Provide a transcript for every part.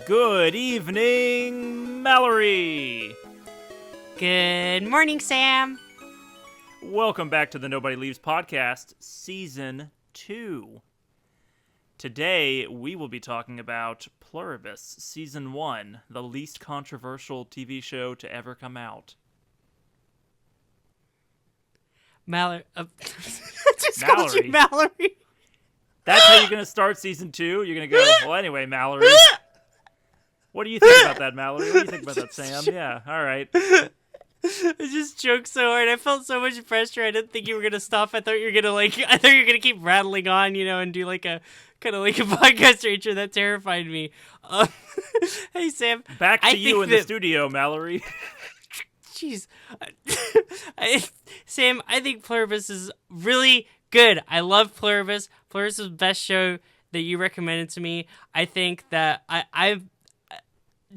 Good evening, Mallory! Good morning, Sam! Welcome back to the Nobody Leaves podcast, Season 2. Today, we will be talking about Pluribus, Season 1, the least controversial TV show to ever come out. Mallory. Just called you Mallory. That's how you're going to start Season 2? You're going to go, well, anyway, Mallory. What do you think about that, Mallory? What do you think about that, Sam? Yeah, all right. I just joked so hard. I felt so much pressure. I didn't think you were gonna stop. I thought you were gonna keep rattling on, and do like a kind of like a podcast intro. That terrified me. Hey, Sam. Back to you in the studio, Mallory. Jeez, Sam. I think Pluribus is really good. I love Pluribus. Pluribus is the best show that you recommended to me. I think that I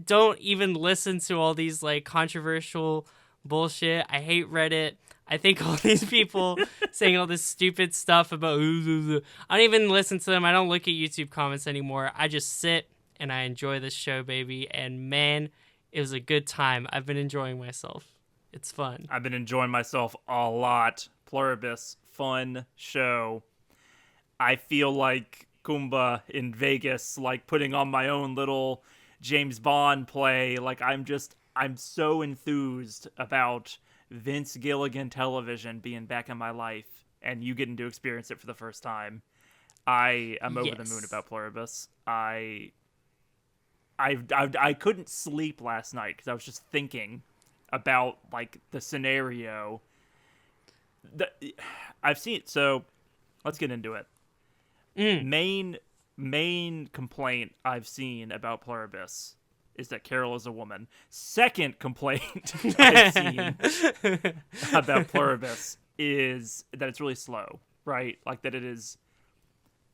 don't even listen to all these like controversial bullshit. I hate Reddit. I think all these people saying all this stupid stuff about I don't even listen to them. I don't look at YouTube comments anymore. I just sit and I enjoy this show, baby. And man, it was a good time. I've been enjoying myself. It's fun. I've been enjoying myself a lot. Pluribus, fun show. I feel like Kumba in Vegas, like putting on my own little James Bond play. Like I'm so enthused about Vince Gilligan television being back in my life and you getting to experience it for the first time. I am over the moon about Pluribus. I couldn't sleep last night because I was just thinking about like the scenario that I've seen. So let's get into it. Main complaint I've seen about Pluribus is that Carol is a woman. Second complaint I've seen about Pluribus is that it's really slow, right? Like that it is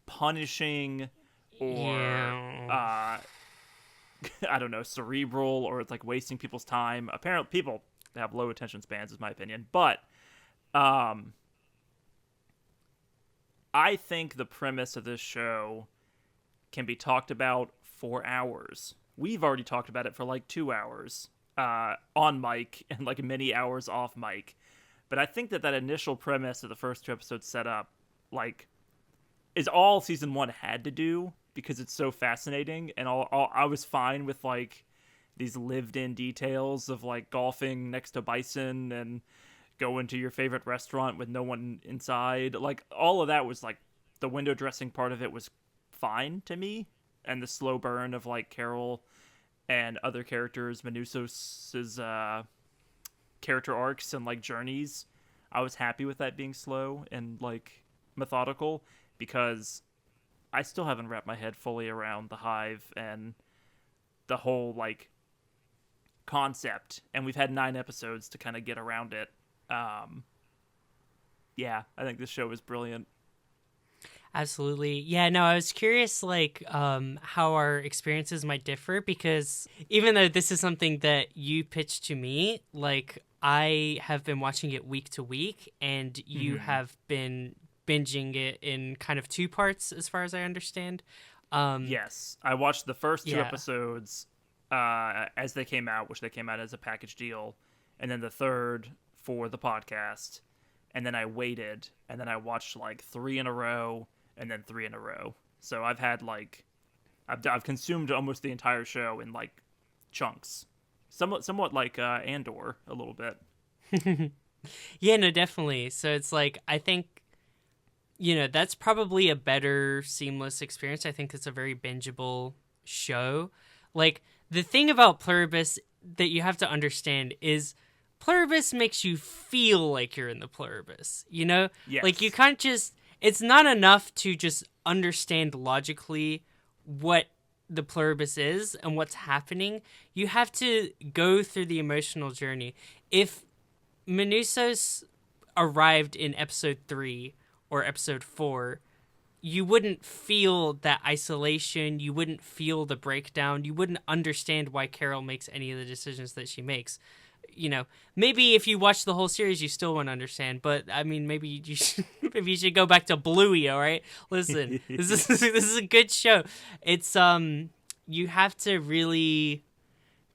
punishing or I don't know, cerebral, or it's like wasting people's time. Apparently people have low attention spans is my opinion, but I think the premise of this show can be talked about for hours. We've already talked about it for like 2 hours on mic and like many hours off mic. But I think that initial premise of the first 2 episodes set up like is all season 1 had to do because it's so fascinating. And I was fine with like these lived-in details of like golfing next to bison and going to your favorite restaurant with no one inside. Like all of that was like the window dressing part of it was fine to me, and the slow burn of like Carol and other characters, Manusos's character arcs and like journeys, I was happy with that being slow and like methodical because I still haven't wrapped my head fully around the hive and the whole like concept, and we've had 9 episodes to kind of get around it. Yeah, I think this show is brilliant. Absolutely. Yeah, no, I was curious, like, how our experiences might differ, because even though this is something that you pitched to me, like, I have been watching it week to week, and you have been binging it in kind of 2 parts, as far as I understand. Yes, I watched the first 2 episodes as they came out, which they came out as a package deal, and then the third for the podcast, and then I waited, and then I watched like 3 in a row, and then 3 in a row. So I've had like I've consumed almost the entire show in like chunks, somewhat like Andor a little bit. Yeah, no, definitely. So it's like I think that's probably a better seamless experience. I think it's a very bingeable show. Like the thing about Pluribus that you have to understand is Pluribus makes you feel like you're in the Pluribus, Yes. Like you can't just, it's not enough to just understand logically what the Pluribus is and what's happening. You have to go through the emotional journey. If Manusos arrived in episode 3 or episode 4, you wouldn't feel that isolation. You wouldn't feel the breakdown. You wouldn't understand why Carol makes any of the decisions that she makes. Maybe if you watch the whole series, you still won't understand. But I mean, maybe you should go back to Bluey. All right, listen, this is a good show. It's you have to really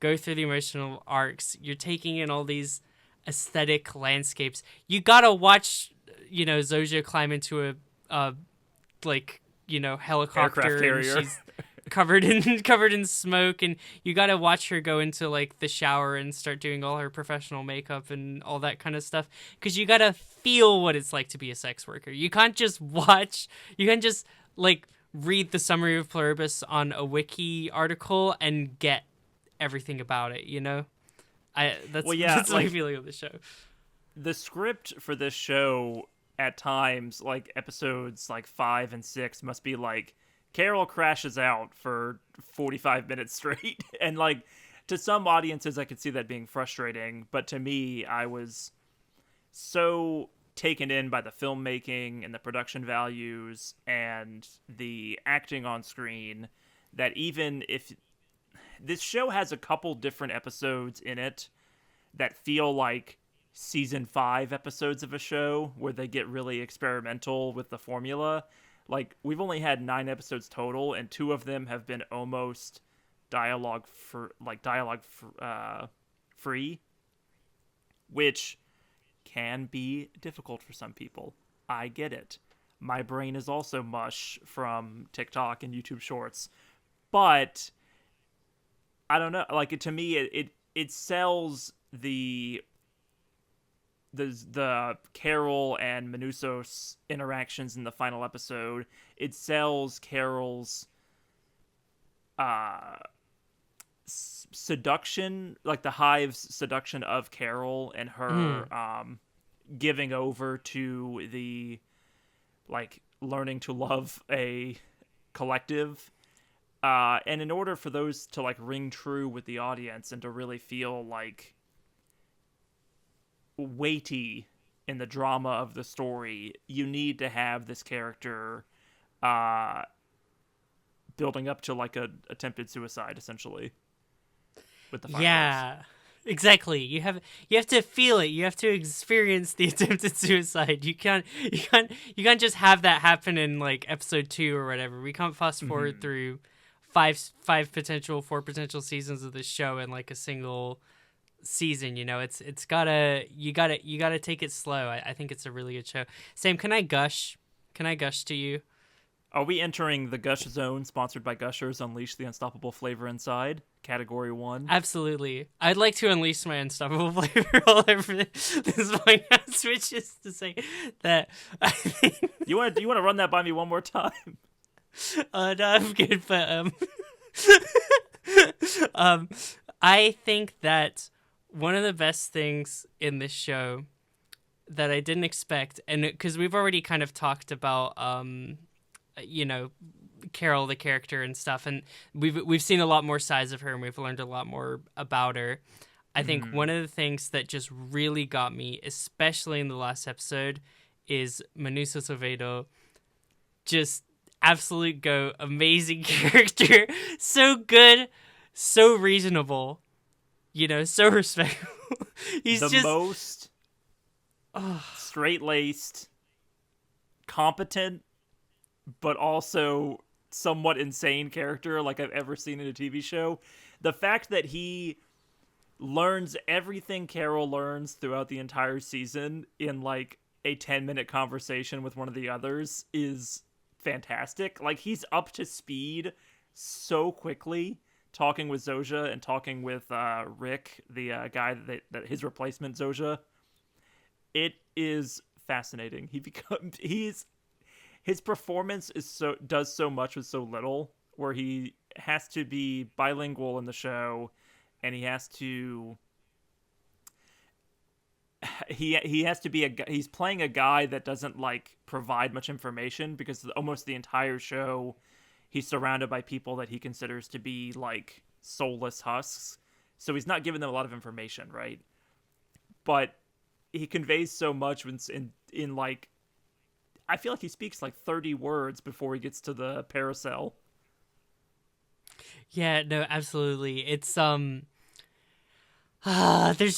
go through the emotional arcs. You're taking in all these aesthetic landscapes. You gotta watch, Zoja climb into a helicopter, Aircraft carrier. and she's covered in smoke, and you gotta watch her go into like the shower and start doing all her professional makeup and all that kind of stuff, because you gotta feel what it's like to be a sex worker. You can't just like read the summary of Pluribus on a wiki article and get everything about it, that's my feeling of the show. The script for this show at times, like episodes like 5 and 6, must be like Carol crashes out for 45 minutes straight. And like to some audiences I could see that being frustrating, but to me I was so taken in by the filmmaking and the production values and the acting on screen that even if this show has a couple different episodes in it that feel like season 5 episodes of a show where they get really experimental with the formula. Like, we've only had 9 episodes total, and 2 of them have been almost dialogue free, which can be difficult for some people. I get it. My brain is also mush from TikTok and YouTube Shorts, but I don't know. Like, to me, it sells the Carol and Manusos interactions in the final episode. It sells Carol's seduction, like the Hive's seduction of Carol and her giving over to the like learning to love a collective. And in order for those to like ring true with the audience and to really feel like weighty in the drama of the story, you need to have this character building up to like a attempted suicide, essentially, with the fireworks. Yeah, exactly. You have to feel it. You have to experience the attempted suicide. You can't just have that happen in like episode 2 or whatever. We can't fast forward through 4 potential seasons of this show in like a single season. It's gotta take it slow. I think it's a really good show. Sam, can I gush to you? Are we entering the Gush Zone, sponsored by Gushers? Unleash the unstoppable flavor inside. Category 1. Absolutely. I'd like to unleash my unstoppable flavor all over this podcast, which is to say that I think... You want to run that by me one more time? No, I'm good, but I think that one of the best things in this show that I didn't expect, and because we've already kind of talked about Carol the character and stuff, and we've seen a lot more sides of her and we've learned a lot more about her. I think one of the things that just really got me, especially in the last episode, is Manusa Sovedo. Just absolute goat, amazing character, so good, so reasonable, so respectful. He's the just most straight-laced, competent, but also somewhat insane character like I've ever seen in a TV show. The fact that he learns everything Carol learns throughout the entire season in like a 10-minute conversation with one of the others is fantastic. Like, he's up to speed so quickly, talking with Zoja and talking with Rick, the guy that his replacement Zoja. It is fascinating. His performance does so much with so little, where he has to be bilingual in the show, and he has to be he's playing a guy that doesn't like provide much information, because almost the entire show he's surrounded by people that he considers to be like soulless husks. So he's not giving them a lot of information, right? But he conveys so much in like, I feel like he speaks like 30 words before he gets to the paracel. Yeah, no, absolutely. It's there's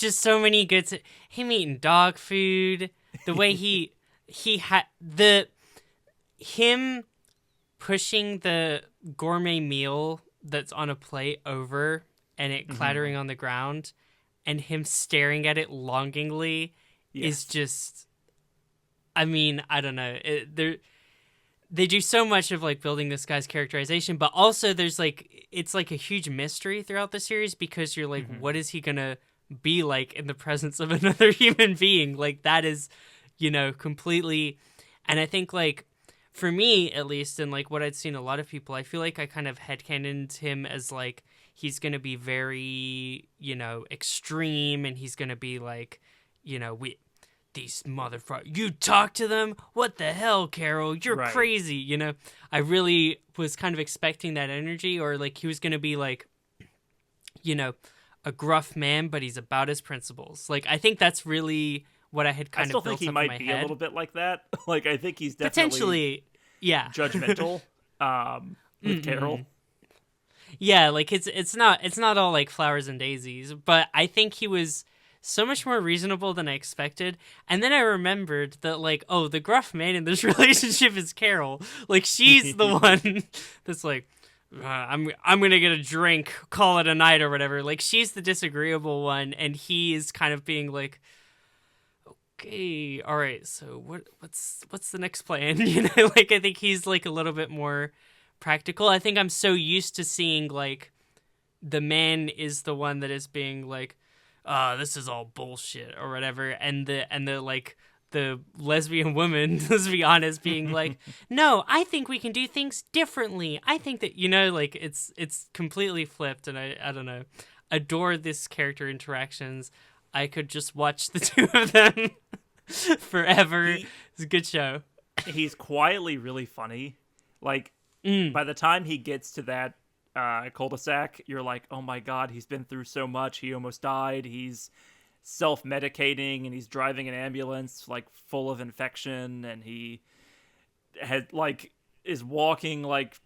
just so many good him eating dog food, the way him pushing the gourmet meal that's on a plate over and it clattering on the ground and him staring at it longingly is just, I mean, I don't know. They do so much of like building this guy's characterization, but also there's like, it's like a huge mystery throughout the series because you're like, what is he going to be like in the presence of another human being? Like that is, you know, completely. And I think like for me, at least, and like what I'd seen a lot of people, I feel like I kind of headcanoned him as like, he's going to be very, you know, extreme and he's going to be like, you know, these motherfuckers, you talk to them? What the hell, Carol? You're crazy. You know, I really was kind of expecting that energy, or like he was going to be like, you know, a gruff man, but he's about his principles. Like, I think that's really what I had kind of built up in my head. I still think he might be a little bit like that. Like, I think he's definitely potentially, yeah, judgmental with Carol. Yeah, like it's not all like flowers and daisies, but I think he was so much more reasonable than I expected. And then I remembered that, like, oh, the gruff man in this relationship is Carol. Like, she's the one that's like, I'm gonna get a drink, call it a night or whatever. Like, she's the disagreeable one, and he is kind of being like, okay, all right, so what's the next plan? You know, like, I think he's like a little bit more practical. I think I'm so used to seeing like the man is the one that is being like, this is all bullshit or whatever, and the like the lesbian woman, let's be honest, being like, no, I think we can do things differently. I think that, you know, like it's completely flipped, and I don't know, adore this character interactions. I could just watch the two of them forever. It's a good show. He's quietly really funny. Like by the time he gets to that cul-de-sac, you're like, oh my god, he's been through so much. He almost died. He's self-medicating and he's driving an ambulance like full of infection, and he had like is walking like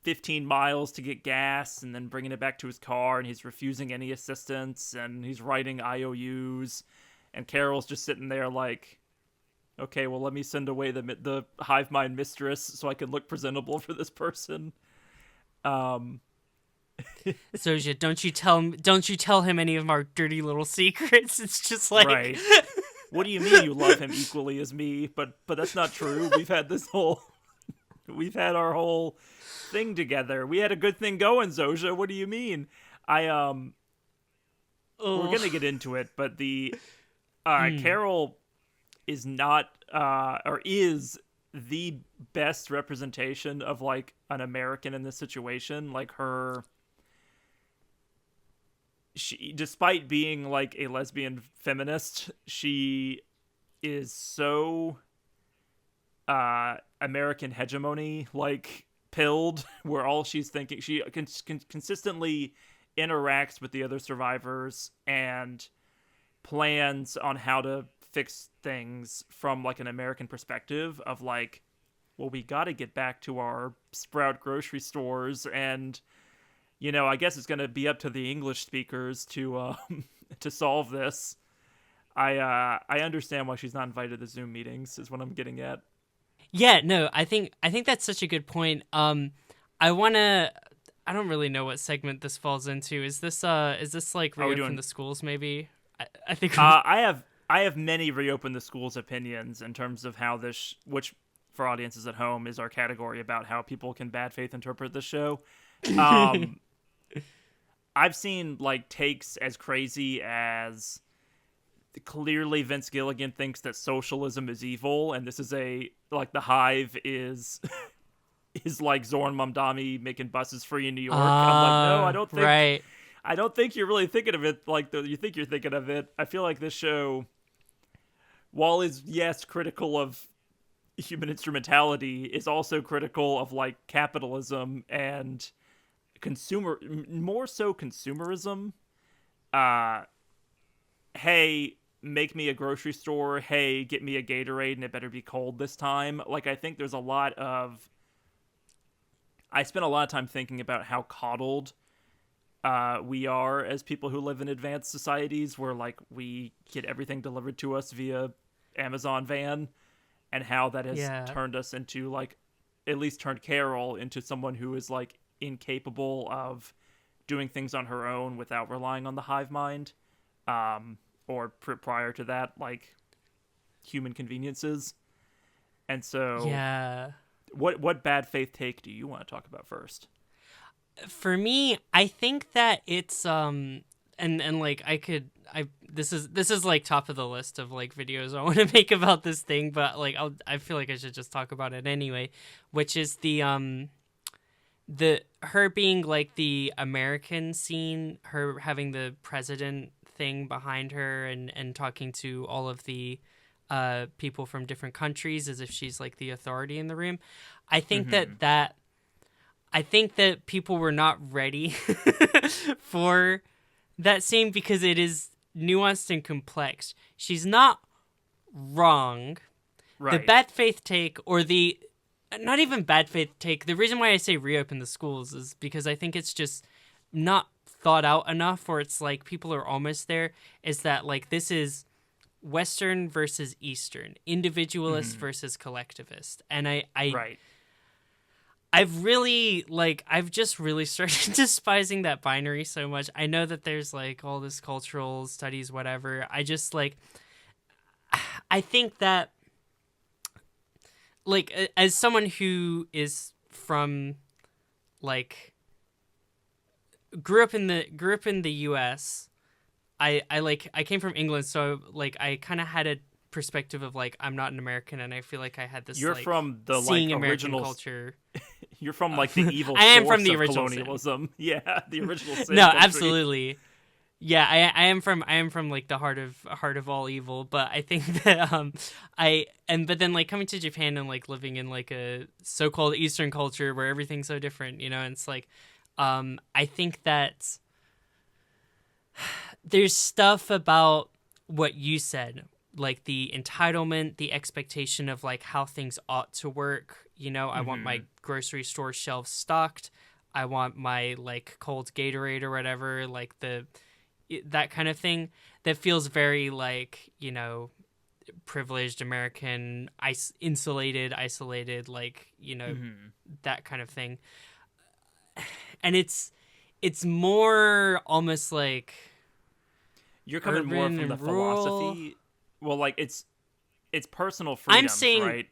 15 miles to get gas and then bringing it back to his car, and he's refusing any assistance, and he's writing IOUs, and Carol's just sitting there like, okay, well, let me send away the hive mind mistress so I can look presentable for this person. Soja, don't you tell him any of our dirty little secrets. It's just like, right. What do you mean you love him equally as me? But that's not true. We've had our whole thing together. We had a good thing going, Zoja. What do you mean? We're gonna get into it, but the Carol is not or is the best representation of like an American in this situation. Like she, despite being like a lesbian feminist, she is so American hegemony like pilled, where all she's thinking, she consistently interacts with the other survivors and plans on how to fix things from like an American perspective of like, well, we got to get back to our Sprout grocery stores, and you know, I guess it's going to be up to the English speakers to solve this. I understand why she's not invited to Zoom meetings, is what I'm getting at. Yeah, no, I think that's such a good point. I don't really know what segment this falls into. Is this like reopen the schools maybe? I think I have many reopen the schools opinions in terms of how this, which for audiences at home is our category about how people can bad faith interpret this show. I've seen like takes as crazy as clearly Vince Gilligan thinks that socialism is evil, and this is like the Hive is like Zorn Mamdani making buses free in New York. I'm like, no, I don't think. Right. I don't think you're really thinking of it like you think you're thinking of it. I feel like this show, while is yes critical of human instrumentality, is also critical of like capitalism and more so consumerism. Hey, make me a grocery store. Hey, get me a Gatorade, and it better be cold this time. Like, I think there's I spent a lot of time thinking about how coddled we are as people who live in advanced societies, where like we get everything delivered to us via Amazon van, and how that has turned us into like, at least turned Carol into someone who is like incapable of doing things on her own without relying on the hive mind, or prior to that, like human conveniences. And so, Yeah. what bad faith take do you want to talk about first? For me, I think that it's and like this is like top of the list of like videos I want to make about this thing, but like I feel like I should just talk about it anyway, which is the her being like the American scene, her having the president thing behind her and talking to all of the people from different countries as if she's like the authority in the room. I think I think that people were not ready for that scene because it is nuanced and complex. She's not wrong. Right. The bad faith take, or the not even bad faith take, the reason why I say reopen the schools is because I think it's just not thought out enough, or it's like people are almost there, is that like this is Western versus Eastern, individualist versus collectivist. And right. I've really, like, I've just really started despising that binary so much. I know that there's, like, all this cultural studies, whatever. I just, like, I think that, like, as someone who is from, like, grew up in the U.S., I came from England, so, like, I kind of had a perspective of, like, I'm not an American, and I feel like I had this, You're like, from the, seeing like, American original culture. You're from like the evil I am source from the of original colonialism. Yeah, the original sin No, country. absolutely. Yeah, I am from like the heart of all evil, but I think that but then like coming to Japan and like living in like a so-called Eastern culture where everything's so different, you know, and it's like I think that there's stuff about what you said, like the entitlement, the expectation of like how things ought to work. You know, I want my grocery store shelves stocked. I want my like cold Gatorade or whatever, like that kind of thing that feels very like, you know, privileged American, isolated, like, you know, that kind of thing. And it's more almost like you're coming more urban from the and rural. philosophy. Well, like it's personal freedoms, I'm saying, right?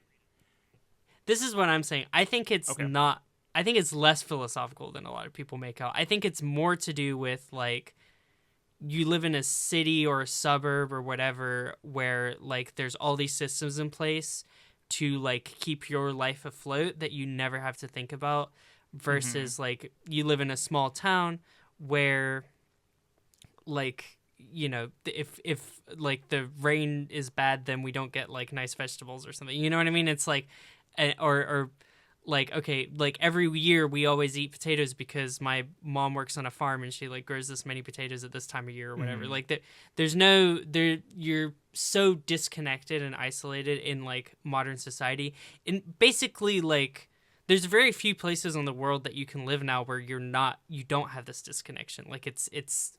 This is what I'm saying. I think it's Okay. not. I think it's less philosophical than a lot of people make out. I think it's more to do with like you live in a city or a suburb or whatever where like there's all these systems in place to like keep your life afloat that you never have to think about versus like you live in a small town where like, you know, if like the rain is bad, then we don't get like nice vegetables or something. You know what I mean? It's like or like, okay, like every year we always eat potatoes because my mom works on a farm and she like grows this many potatoes at this time of year or whatever. Like you're so disconnected and isolated in like modern society. And basically like there's very few places on the world that you can live now where you don't have this disconnection. Like it's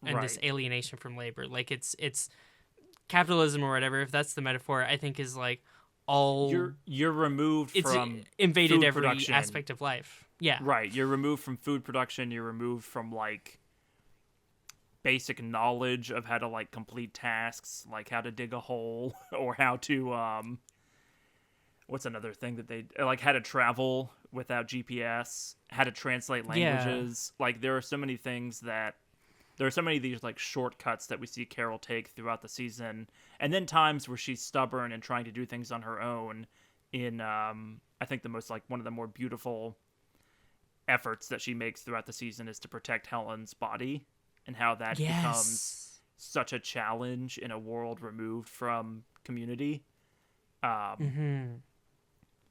and this alienation from labor. Like it's capitalism or whatever, if that's the metaphor, I think is like all you're removed from invaded food every production. aspect of life. Yeah. Right. You're removed from food production, you're removed from like basic knowledge of how to like complete tasks, like how to dig a hole or how to what's another thing that they like, how to travel without GPS, how to translate languages. Yeah. Like there are so many things that there are so many of these like shortcuts that we see Carol take throughout the season, and then times where she's stubborn and trying to do things on her own. In I think the most like one of the more beautiful efforts that she makes throughout the season is to protect Helen's body, and how that becomes such a challenge in a world removed from community.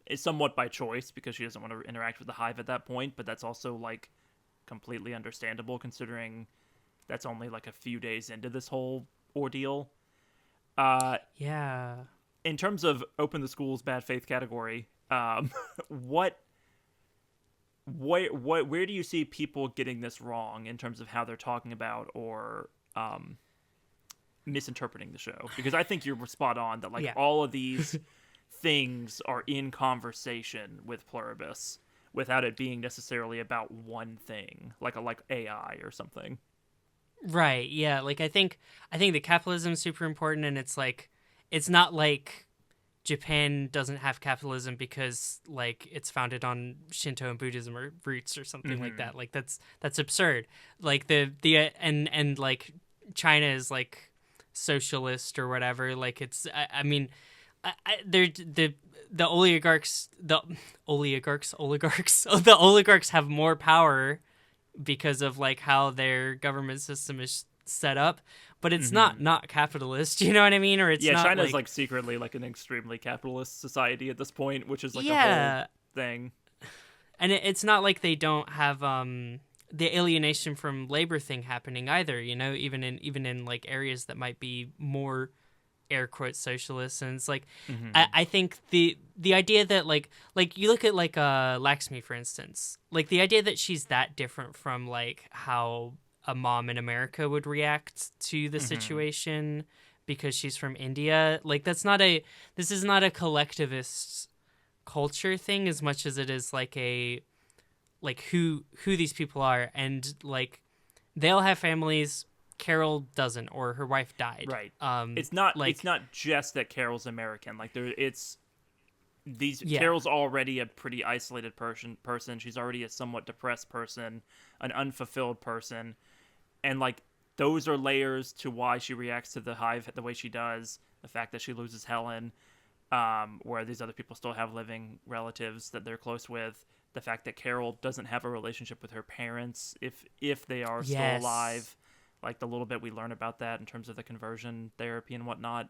It's somewhat by choice because she doesn't want to interact with the hive at that point, but that's also like completely understandable considering that's only like a few days into this whole ordeal. Yeah. In terms of open the schools bad faith category, where do you see people getting this wrong in terms of how they're talking about or misinterpreting the show? Because I think you're spot on that all of these things are in conversation with Pluribus, without it being necessarily about one thing, like AI or something. Right. Yeah. Like I think the capitalism is super important, and it's like it's not like Japan doesn't have capitalism because like it's founded on Shinto and Buddhism or roots or something like that. Like that's absurd. Like and like China is like socialist or whatever. Like it's I mean they're the oligarchs have more power because of like how their government system is set up, but it's not capitalist. You know what I mean? Or it's not China's like secretly like an extremely capitalist society at this point, which is like a whole thing. And it's not like they don't have the alienation from labor thing happening either. You know, even in like areas that might be more air quote socialist. And it's like I think the idea that like you look at like Laxmi, for instance, like the idea that she's that different from like how a mom in America would react to the situation because she's from India, like this is not a collectivist culture thing as much as it is like a like who these people are, and like they'll have families. Carol doesn't, or her wife died. Right. It's not just that Carol's American. Like Carol's already a pretty isolated person. She's already a somewhat depressed person, an unfulfilled person, and like those are layers to why she reacts to the hive the way she does. The fact that she loses Helen, where these other people still have living relatives that they're close with. The fact that Carol doesn't have a relationship with her parents, if they are still alive. Like the little bit we learn about that in terms of the conversion therapy and whatnot,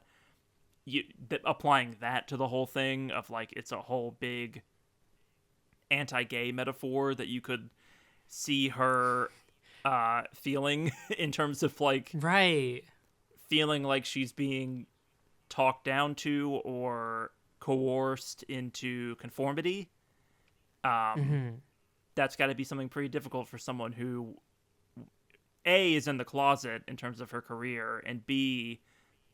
applying that to the whole thing of like it's a whole big anti-gay metaphor that you could see her feeling in terms of like feeling like she's being talked down to or coerced into conformity. That's got to be something pretty difficult for someone who A, is in the closet in terms of her career, and B,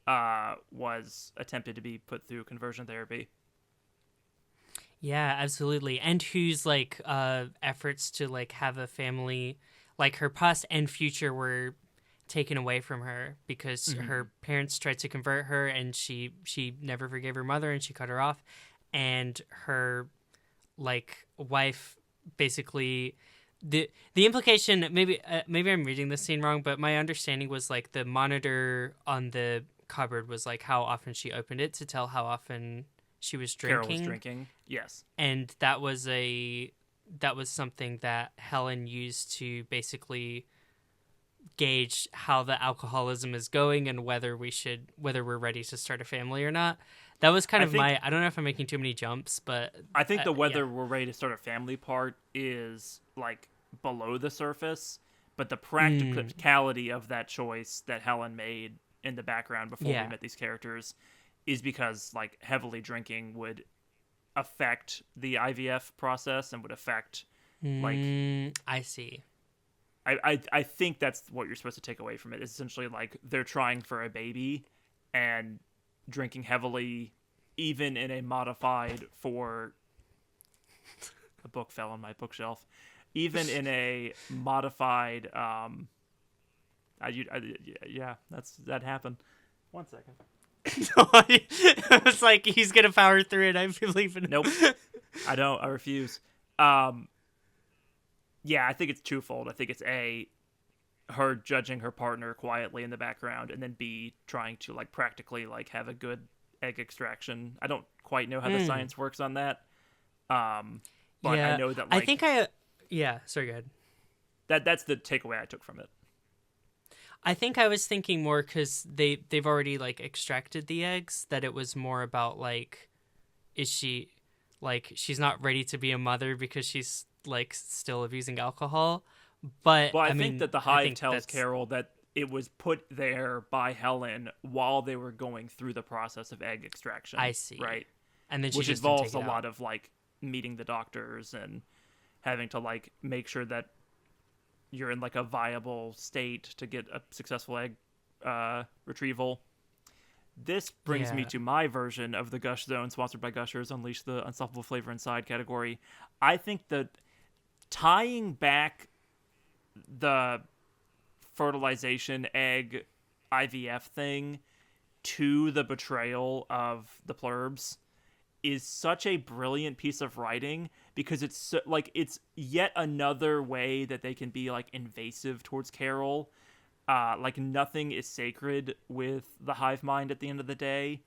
was attempted to be put through conversion therapy. Yeah, absolutely. And whose like efforts to like have a family, like her past and future were taken away from her because her parents tried to convert her, and she never forgave her mother, and she cut her off, and her like wife basically. The implication, maybe I'm reading this scene wrong, but my understanding was like the monitor on the cupboard was like how often she opened it to tell how often she was drinking. Carol was drinking, yes. And that was something that Helen used to basically gauge how the alcoholism is going and whether we're ready to start a family or not. That was kind of I don't know if I'm making too many jumps, but I think the whether we're ready to start a family part is like below the surface, but the practicality of that choice that Helen made in the background before we met these characters is because like heavily drinking would affect the IVF process and would affect like I see. I think that's what you're supposed to take away from it. It's essentially like they're trying for a baby and drinking heavily, even in a modified for a book fell on my bookshelf. Even in a modified, that happened. 1 second. It's like he's gonna power through it. I believe in. Nope, I don't. I refuse. Yeah, I think it's twofold. I think it's A, her judging her partner quietly in the background, and then B, trying to like practically like have a good egg extraction. I don't quite know how the science works on that. But I know that like sorry, go ahead. That's the takeaway I took from it. I think I was thinking more because they've already like extracted the eggs, that it was more about like, is she like she's not ready to be a mother because she's like still abusing alcohol. But I think that the hive tells Carol that it was put there by Helen while they were going through the process of egg extraction. I see. Right. And then which involves a lot of like meeting the doctors and having to like make sure that you're in like a viable state to get a successful egg retrieval. This brings me to my version of the Gush Zone, sponsored by Gushers, Unleash the Unstoppable Flavor Inside category. I think that tying back the fertilization egg IVF thing to the betrayal of the Plurbs is such a brilliant piece of writing, because it's so, like, it's yet another way that they can be like invasive towards Carol. Like, nothing is sacred with the hive mind at the end of the day,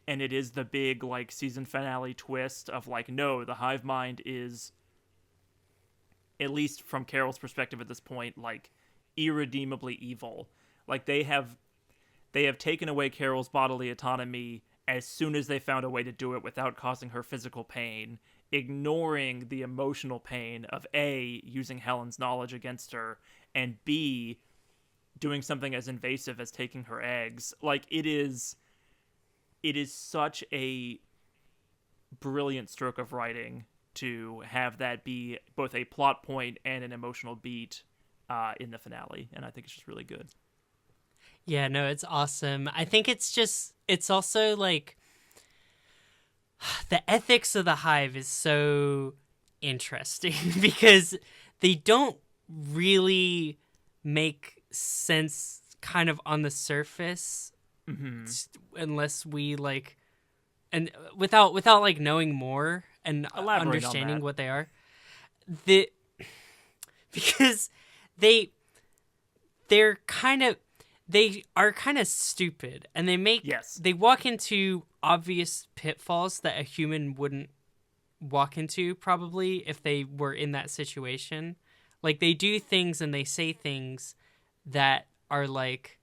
and it is the big like season finale twist of like, no, the hive mind is, at least from Carol's perspective at this point, like irredeemably evil. Like, they have taken away Carol's bodily autonomy as soon as they found a way to do it without causing her physical pain, ignoring the emotional pain of A, using Helen's knowledge against her, and B, doing something as invasive as taking her eggs. Like, it is such a brilliant stroke of writing to have that be both a plot point and an emotional beat in the finale, and I think it's just really good. Yeah, no, it's awesome. I think it's also like the ethics of the hive is so interesting because they don't really make sense kind of on the surface, unless we like, and without like knowing more and elaborate understanding on what they are. Because they are kind of stupid, and they walk into obvious pitfalls that a human wouldn't walk into probably if they were in that situation. Like, they do things and they say things that are like,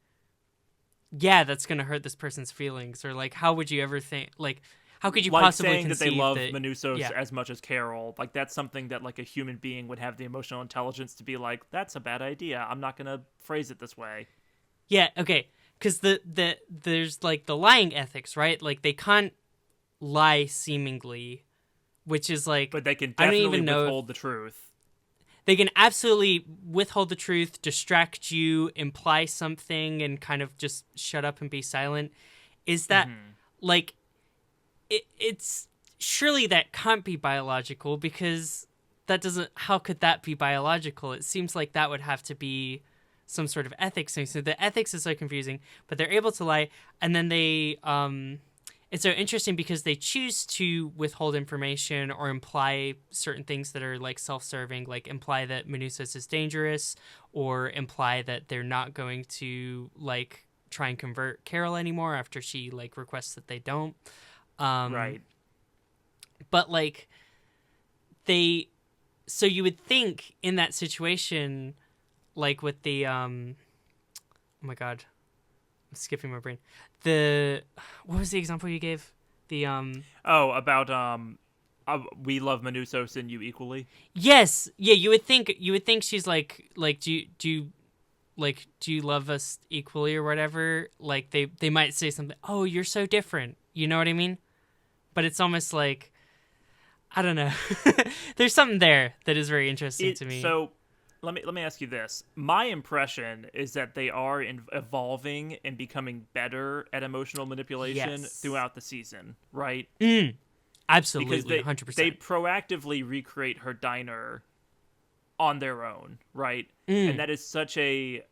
yeah, that's going to hurt this person's feelings, or like, how would you ever think, like, how could you like possibly saying that they love that, Manussos as much as Carol? Like, that's something that like a human being would have the emotional intelligence to be like, that's a bad idea. I'm not going to phrase it this way. Yeah, okay. Because there's like the lying ethics, right? Like, they can't lie seemingly, which is like, but they can I don't definitely even know withhold the truth. They can absolutely withhold the truth, distract you, imply something, and kind of just shut up and be silent. Is that like it's surely that can't be biological, because that doesn't. How could that be biological? It seems like that would have to be some sort of ethics thing. So the ethics is so confusing, but they're able to lie, and then they it's so interesting because they choose to withhold information or imply certain things that are like self-serving, like imply that Manussos is dangerous, or imply that they're not going to like try and convert Carol anymore after she like requests that they don't. Right. But like so you would think in that situation, like with the oh my god, I'm skipping my brain. What was the example you gave? About we love Manussos and you equally. Yes, yeah. You would think she's like do you love us equally or whatever? Like they might say something. Oh, you're so different. You know what I mean? But it's almost like, I don't know. There's something there that is very interesting to me. So let me ask you this. My impression is that they are evolving and becoming better at emotional manipulation throughout the season, right? Absolutely, because 100%. They proactively recreate her diner on their own, right? And that is such a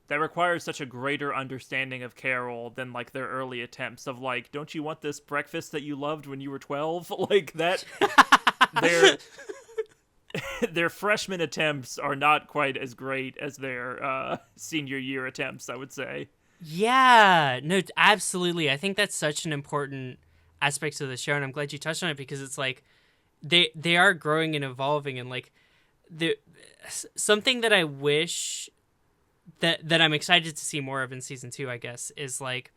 that requires such a greater understanding of Carol than like their early attempts of like, don't you want this breakfast that you loved when you were 12? Like that. Their freshman attempts are not quite as great as their senior year attempts, I would say. Yeah, no, absolutely. I think that's such an important aspect of the show, and I'm glad you touched on it, because it's like they are growing and evolving, and like something that I wish that I'm excited to see more of in season 2, I guess, is like,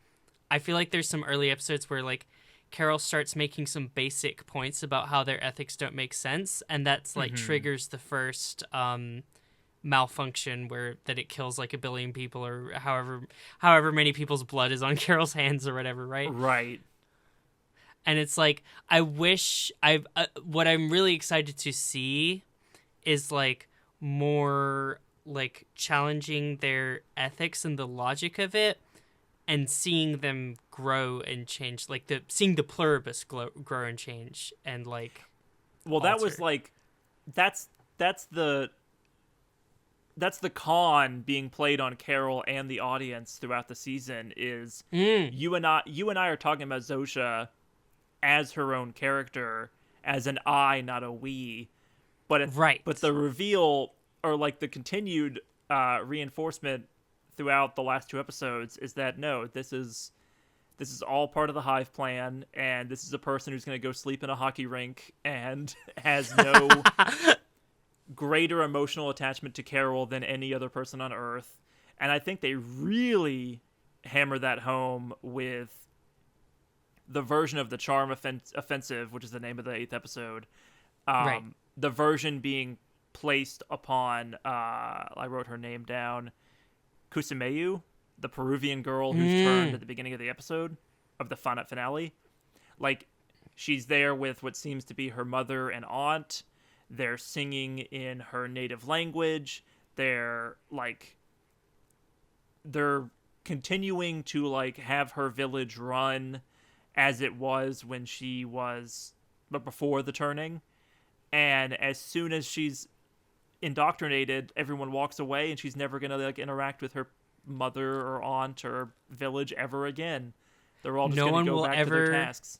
I feel like there's some early episodes where like Carol starts making some basic points about how their ethics don't make sense, and that's like triggers the first malfunction that it kills like 1 billion people, or however many people's blood is on Carol's hands or whatever, right? Right. And it's like, I wish what I'm really excited to see is like more like challenging their ethics and the logic of it, and seeing them grow and change, like seeing the Pluribus grow and change and like That was like that's the con being played on Carol and the audience throughout the season is you and I are talking about Zosha as her own character, as an I, not a we. But the reveal, or like the continued reinforcement throughout the last 2 episodes, is that no, this is all part of the Hive plan, and this is a person who's going to go sleep in a hockey rink and has no greater emotional attachment to Carol than any other person on Earth. And I think they really hammer that home with the version of the Charm Offensive, which is the name of the 8th episode. The version being placed upon, I wrote her name down, Kusumeyu, the Peruvian girl who's turned at the beginning of the episode, of the finale. Like, she's there with what seems to be her mother and aunt. They're singing in her native language. They're continuing to, like, have her village run as it was when she was, but before the turning. And as soon as she's indoctrinated, everyone walks away, and she's never going to, like, interact with her mother or aunt or village ever again. They're all just going to go back to their tasks.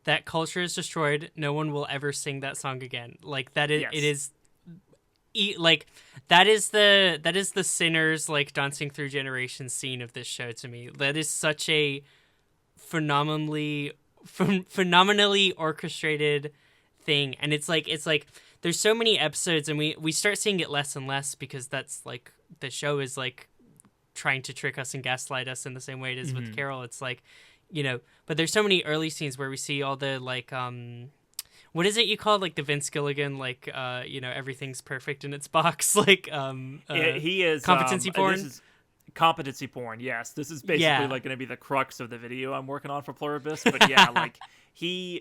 That culture is destroyed. No one will ever sing that song again. Like, that is, it is, like, that is the sinners, like, dancing through generations scene of this show to me. That is such a phenomenally orchestrated thing. And it's like there's so many episodes, and we start seeing it less and less, because that's, like, the show is, like, trying to trick us and gaslight us in the same way it is with Carol. It's like, you know, but there's so many early scenes where we see all the, like, what is it you call, like, the Vince Gilligan, like, you know, everything's perfect in its box, like, he is competency porn. This is competency porn. Yes, this is basically like going to be the crux of the video I'm working on for Pluribus. But yeah, like, in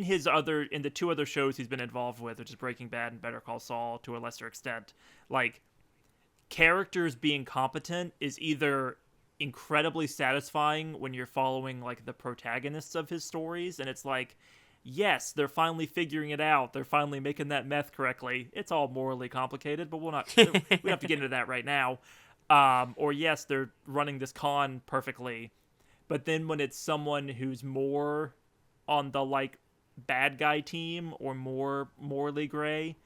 the 2 other shows he's been involved with, which is Breaking Bad and Better Call Saul to a lesser extent, like, characters being competent is either incredibly satisfying when you're following, like, the protagonists of his stories, and it's like, yes, they're finally figuring it out, they're finally making that meth correctly. It's all morally complicated, but we don't have to get into that right now. Or yes, they're running this con perfectly. But then when it's someone who's more on the, like, bad guy team, or more morally gray,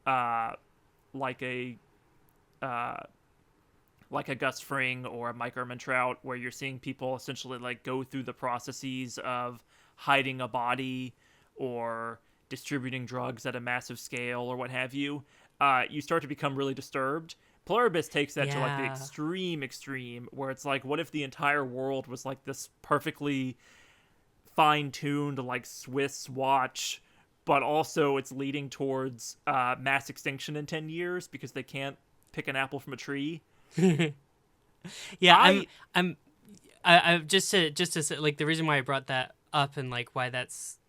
like a Gus Fring or a Mike Ehrmantraut, where you're seeing people essentially, like, go through the processes of hiding a body or distributing drugs at a massive scale or what have you, you start to become really disturbed. Pluribus takes that to, like, the extreme, where it's like, what if the entire world was like this perfectly fine-tuned, like, Swiss watch, but also it's leading towards mass extinction in 10 years because they can't pick an apple from a tree. Yeah, I just to say, like, the reason why I brought that up, and, like, why that's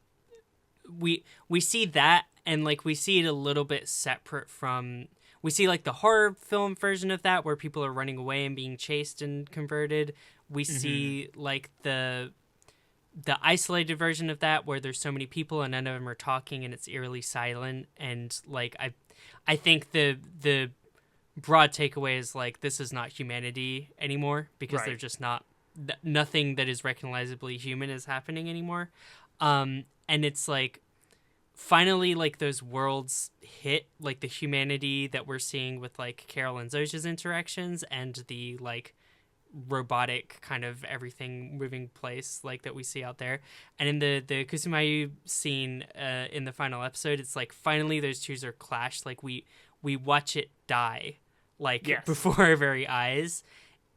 we see that, and, like, we see it a little bit separate from, we see, like, the horror film version of that, where people are running away and being chased and converted. We see, like, the isolated version of that, where there's so many people and none of them are talking, and it's eerily silent. And, like, I think the broad takeaway is, like, this is not humanity anymore, because they're just not, nothing that is recognizably human is happening anymore. And it's like, finally, like, those worlds hit, like, the humanity that we're seeing with, like, Carol and Zosha's interactions, and the, like, robotic kind of everything moving place, like, that we see out there. And in the Kusumayu scene in the final episode, it's like, finally those two are clashed. Like, we watch it die, like, before our very eyes,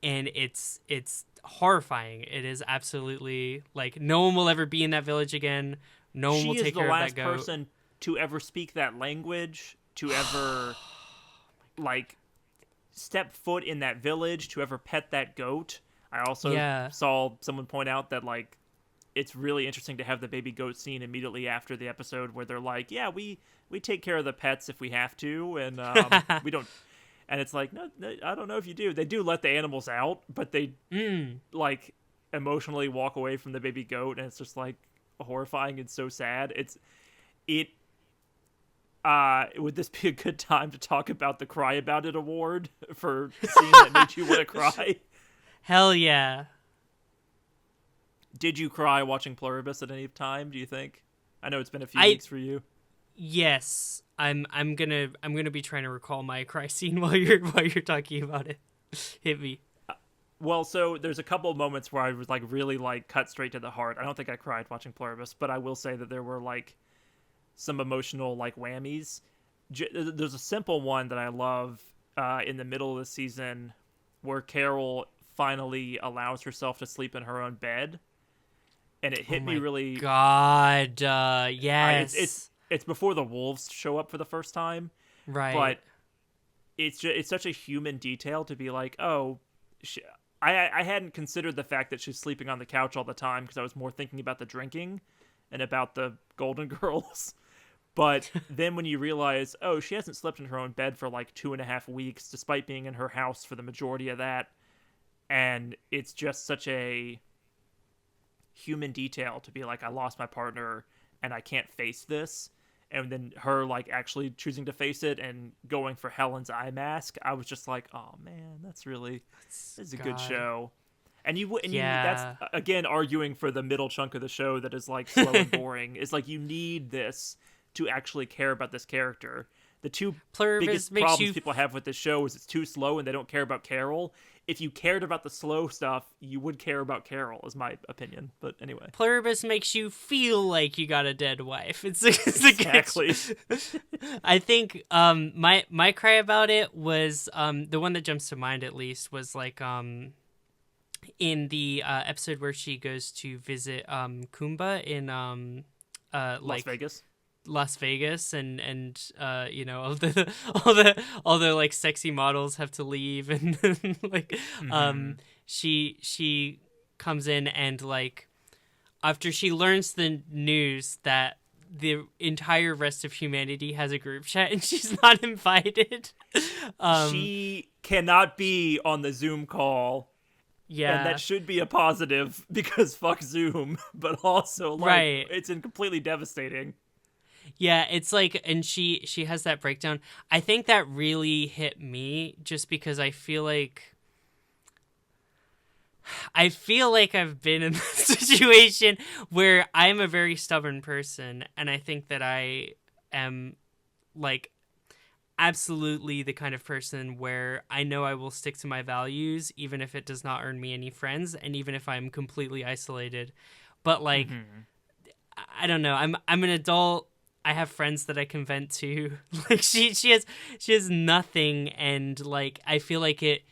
and it's horrifying. It is absolutely, like, no one will ever be in that village again. No one will take care of that goat. She is the last person to ever speak that language, to ever like, step foot in that village, to ever pet that goat. I also saw someone point out that, like, it's really interesting to have the baby goat scene immediately after the episode, where they're like, yeah, we take care of the pets if we have to, and we don't. And it's like, no, I don't know if you do. They do let the animals out, but they like, emotionally walk away from the baby goat, and it's just, like, horrifying and so sad. would this be a good time to talk about the Cry About It award for scene that made you want to cry? Hell yeah. Did you cry watching Pluribus at any time, do you think? I know it's been a few weeks for you. Yes. I'm gonna be trying to recall my cry scene while you're talking about it. Hit me. Well, so there's a couple of moments where I was like really like cut straight to the heart. I don't think I cried watching Pluribus, but I will say that there were like some emotional like whammies. There's a simple one that I love in the middle of the season where Carol finally allows herself to sleep in her own bed, and it hit me really. God, yes. It's before the wolves show up for the first time, right? But it's such a human detail to be like, oh, I hadn't considered the fact that she's sleeping on the couch all the time because I was more thinking about the drinking and about the Golden Girls. But then when you realize, oh, she hasn't slept in her own bed for like 2.5 weeks, despite being in her house for the majority of that, and it's just such a human detail to be like, I lost my partner and I can't face this. And then her like actually choosing to face it and going for Helen's eye mask, I was just like, oh man, that's a good show. And you that's again arguing for the middle chunk of the show that is like slow and boring. It's like you need this to actually care about this character. The two biggest problems people have with this show is it's too slow and they don't care about Carol. If you cared about the slow stuff, you would care about Carol, is my opinion. But anyway. Pluribus makes you feel like you got a dead wife. It's exactly. I think my cry about it was the one that jumps to mind at least was like in the episode where she goes to visit Kumba in Las Vegas and you know all the like sexy models have to leave and like she comes in and like after she learns the news that the entire rest of humanity has a group chat and she's not invited. She cannot be on the Zoom call. Yeah. And that should be a positive because fuck Zoom, but also like it's completely devastating. Yeah, it's like, and she has that breakdown. I think that really hit me just because I feel like I've been in this situation where I'm a very stubborn person, and I think that I am like absolutely the kind of person where I know I will stick to my values even if it does not earn me any friends and even if I'm completely isolated. But like I don't know, I'm an adult. I have friends that I can vent to. Like she has nothing, and like I feel like it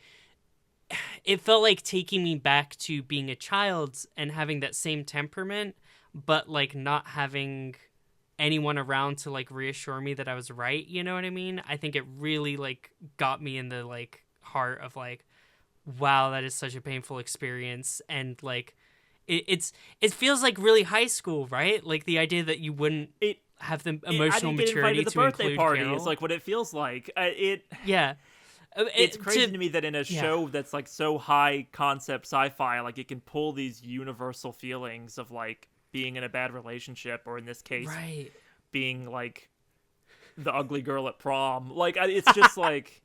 felt like taking me back to being a child and having that same temperament, but like not having anyone around to like reassure me that I was right, you know what I mean? I think it really like got me in the like heart of like, wow, that is such a painful experience. And like it feels like really high school, right? Like the idea that you wouldn't have the emotional maturity to include party. Carol. It's like what it feels like. Yeah. It's crazy to me that in a show that's like so high concept sci-fi, like it can pull these universal feelings of like being in a bad relationship, or in this case, being like the ugly girl at prom. Like it's just like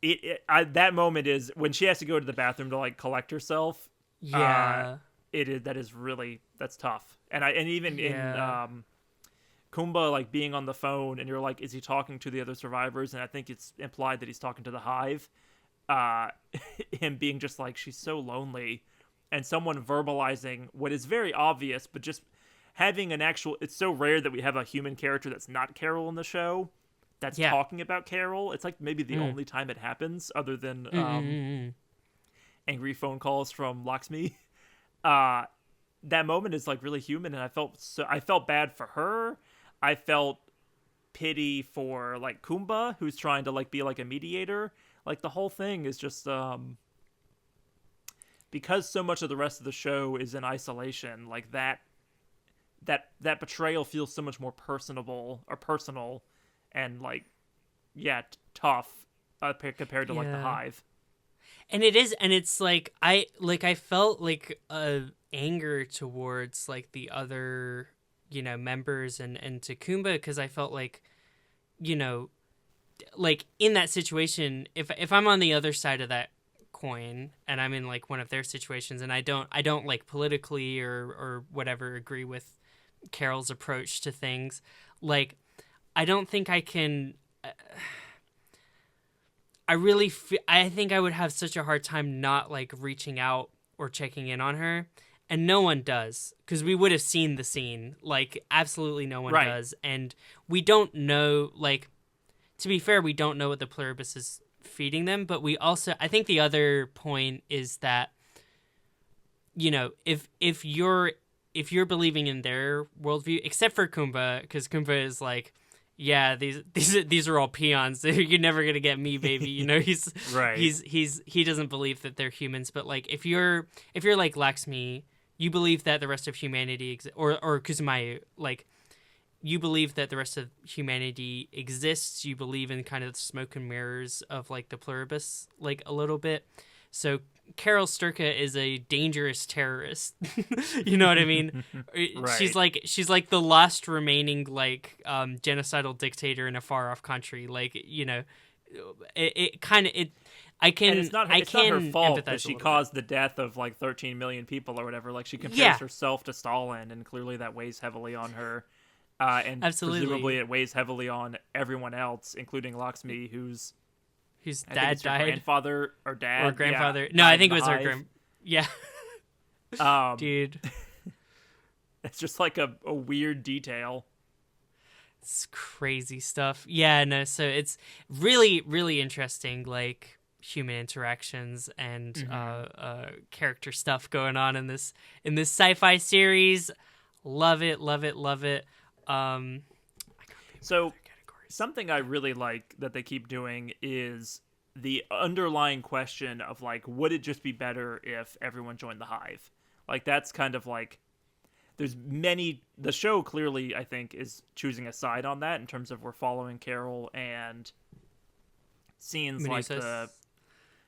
that moment is when she has to go to the bathroom to like collect herself. Yeah, that's tough. And even in Kumba like being on the phone and you're like, is he talking to the other survivors? And I think it's implied that he's talking to the Hive. Him being just like, she's so lonely, and someone verbalizing what is very obvious, but just having an actual, it's so rare that we have a human character that's not Carol in the show that's talking about Carol. It's like maybe the only time it happens other than angry phone calls from Lakshmi. That moment is like really human, and I felt bad for her. I felt pity for like Kumba, who's trying to like be like a mediator. Like the whole thing is just because so much of the rest of the show is in isolation, like that betrayal feels so much more personal and like tough compared to like the Hive. And it is, and it's like I felt like anger towards like the other members and to Kumba, because I felt like you know, like in that situation, if I'm on the other side of that coin and I'm in like one of their situations and I don't like politically or whatever agree with Carol's approach to things, like I don't think I can. I think I would have such a hard time not like reaching out or checking in on her, and no one does because we would have seen the scene. Like absolutely no one Right. does, and we don't know. Like to be fair, we don't know what the Pluribus is feeding them, but we also I think the other point is that you know if you're believing in their worldview, except for Kumba, because Kumba is like, yeah, these are all peons. You're never gonna get me, baby. You know, he's Right. he doesn't believe that they're humans. But like, if you're like Laxmi, you believe that the rest of humanity or Kuzumayu, like, you believe that the rest of humanity exists. You believe in kind of the smoke and mirrors of like the Pluribus, like a little bit. So Carol Sturka is a dangerous terrorist. You know what I mean? Right. She's like the last remaining like genocidal dictator in a far off country. Like, you know, it kind of I can And it's not I it's not her can fault empathize that a she little caused the death of like 13 million people or whatever. Like she compares Yeah. herself to Stalin, and clearly that weighs heavily on her. And Absolutely. presumably it weighs heavily on everyone else, including Laxmi, whose I think dad it's her died grandfather or dad or grandfather. yeah, No, I died think in it was the her hive. Yeah, dude. It's just like a weird detail. It's crazy stuff. Yeah, no, so it's really, really interesting, like human interactions and character stuff going on in this sci-fi series. Love it, love it, love it. So something I really like that they keep doing is the underlying question of like, would it just be better if everyone joined the hive? Like that's kind of like the show clearly I think is choosing a side on that in terms of we're following Carol and scenes like Menusos.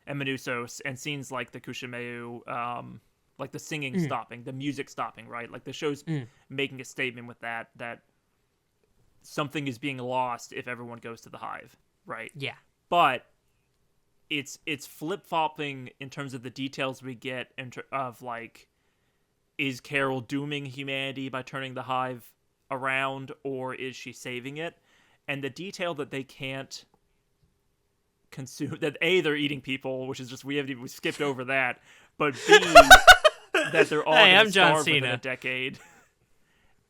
Menusos and scenes like the Kushimayu, like the singing stopping, the music stopping, right? Like the show's making a statement with that something is being lost if everyone goes to the hive, right? Yeah. But it's flip-flopping in terms of the details we get of like, is Carol dooming humanity by turning the hive around, or is she saving it? And the detail that they can't consume, that A, they're eating people, which is just we skipped over that, but B, that they're all going to starve within a decade,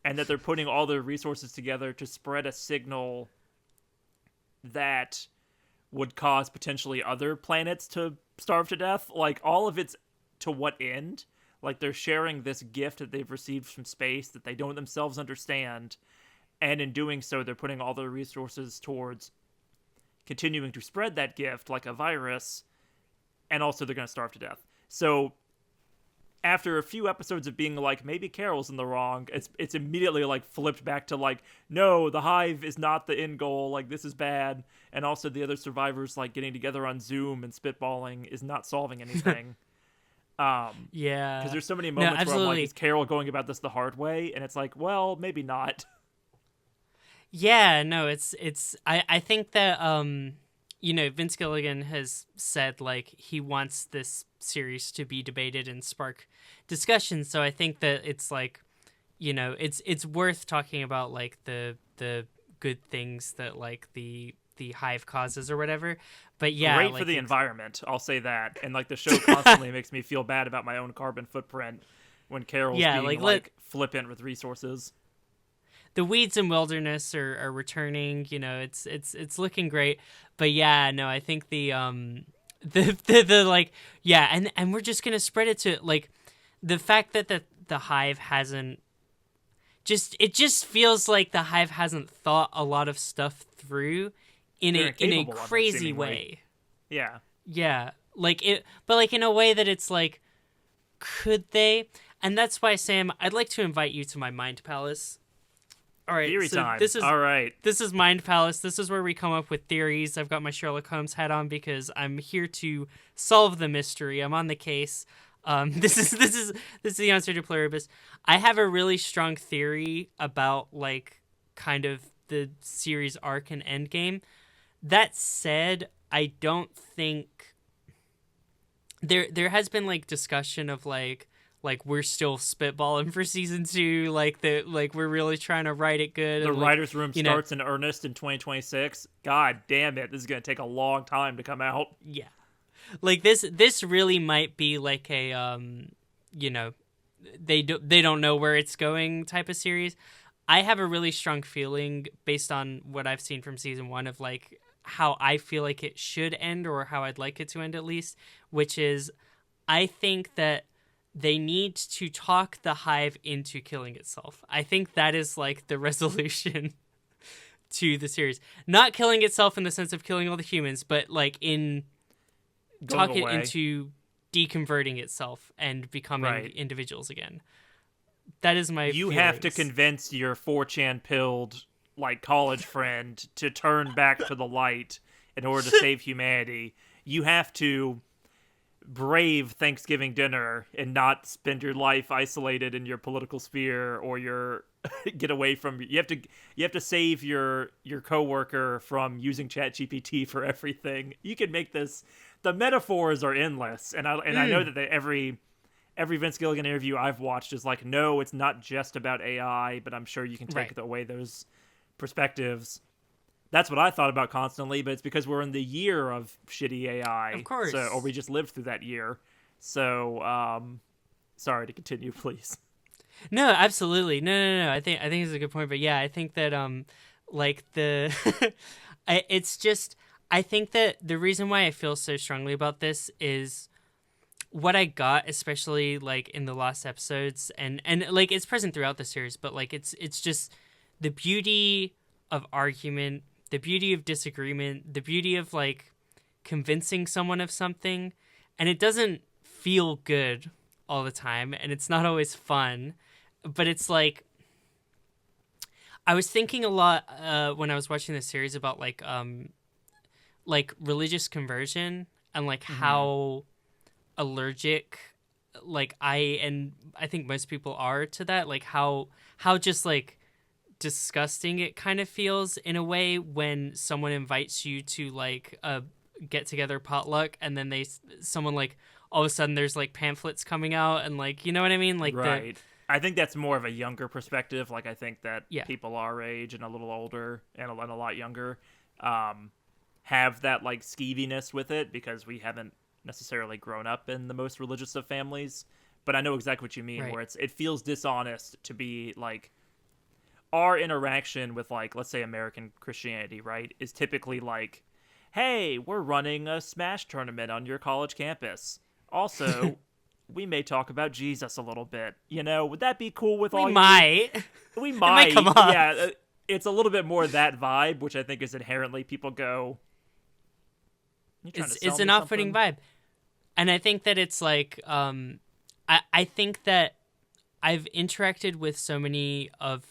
and that they're putting all their resources together to spread a signal that would cause potentially other planets to starve to death. Like, all of it's to what end? Like, they're sharing this gift that they've received from space that they don't themselves understand, and in doing so, they're putting all their resources towards continuing to spread that gift like a virus, and also they're going to starve to death. So after a few episodes of being like, maybe Carol's in the wrong, it's immediately like flipped back to like, no, the hive is not the end goal, like this is bad. And also the other survivors like getting together on Zoom and spitballing is not solving anything. Yeah, because there's so many moments where I'm like, is Carol going about this the hard way? And it's like, well, maybe not. Yeah, no, it's I think that you know, Vince Gilligan has said like he wants this series to be debated and spark discussion, so I think that it's like, you know, it's worth talking about like the good things that like the hive causes or whatever. But yeah, great like, for the environment, I'll say that. And like the show constantly makes me feel bad about my own carbon footprint when Carol's being like flippant with resources. The weeds and wilderness are returning. You know, it's looking great. But yeah, no, I think the like, yeah, and we're just gonna spread it to like the fact that the hive hasn't it just feels like the hive hasn't thought a lot of stuff through in a crazy way. Yeah. Yeah. Like it, but like in a way that it's like, could they? And that's why, Sam, I'd like to invite you to my mind palace. All right, theory time. This is all right. This is Mind Palace. This is where we come up with theories. I've got my Sherlock Holmes hat on because I'm here to solve the mystery. I'm on the case. This is the answer to Pluribus. I have a really strong theory about like kind of the series arc and endgame. That said, I don't think there has been like discussion of like we're still spitballing for season 2, like we're really trying to write it good. The and, writer's room you starts in earnest in 2026. God damn it, this is gonna take a long time to come out. Yeah, like this really might be like a they don't know where it's going type of series. I have a really strong feeling based on what I've seen from season 1 of like how I feel like it should end, or how I'd like it to end at least, which is I think that they need to talk the hive into killing itself. I think that is like the resolution to the series. Not killing itself in the sense of killing all the humans, but like in talk it into deconverting itself and becoming individuals again. That is my You feelings. have to convince your 4chan pilled like college friend to turn back to the light in order to save humanity. You have to brave Thanksgiving dinner and not spend your life isolated in your political sphere or your get away from you have to save your coworker from using ChatGPT for everything. You can make this, the metaphors are endless, and I know that every Vince Gilligan interview I've watched is like, no, it's not just about AI, but I'm sure you can take away those perspectives. That's what I thought about constantly, but it's because we're in the year of shitty AI. Of course. Or we just lived through that year. So, sorry to continue, please. No, absolutely. No. I think it's a good point, but yeah, I think that like the it's just, I think that the reason why I feel so strongly about this is what I got, especially like in the last episodes, and like it's present throughout the series, but like it's just the beauty of argument, the beauty of disagreement, the beauty of like convincing someone of something, and it doesn't feel good all the time, and it's not always fun, but it's like I was thinking a lot when I was watching this series about like religious conversion and like how allergic like I think most people are to that, like how just like disgusting it kind of feels in a way when someone invites you to like a get together potluck, and then someone like all of a sudden there's like pamphlets coming out, and like, you know what I mean, like I think that's more of a younger perspective. Like I think that people our age and a little older and a lot younger have that like skeeviness with it because we haven't necessarily grown up in the most religious of families. But I know exactly what you mean, where it feels dishonest to be like, our interaction with like, let's say American Christianity, right, is typically like, hey, we're running a Smash tournament on your college campus. Also, we may talk about Jesus a little bit. You know, would that be cool with all We might. We It might. come up. Yeah, it's a little bit more that vibe, which I think is inherently people go, it's an off-putting vibe. And I think that it's like, I think that I've interacted with so many of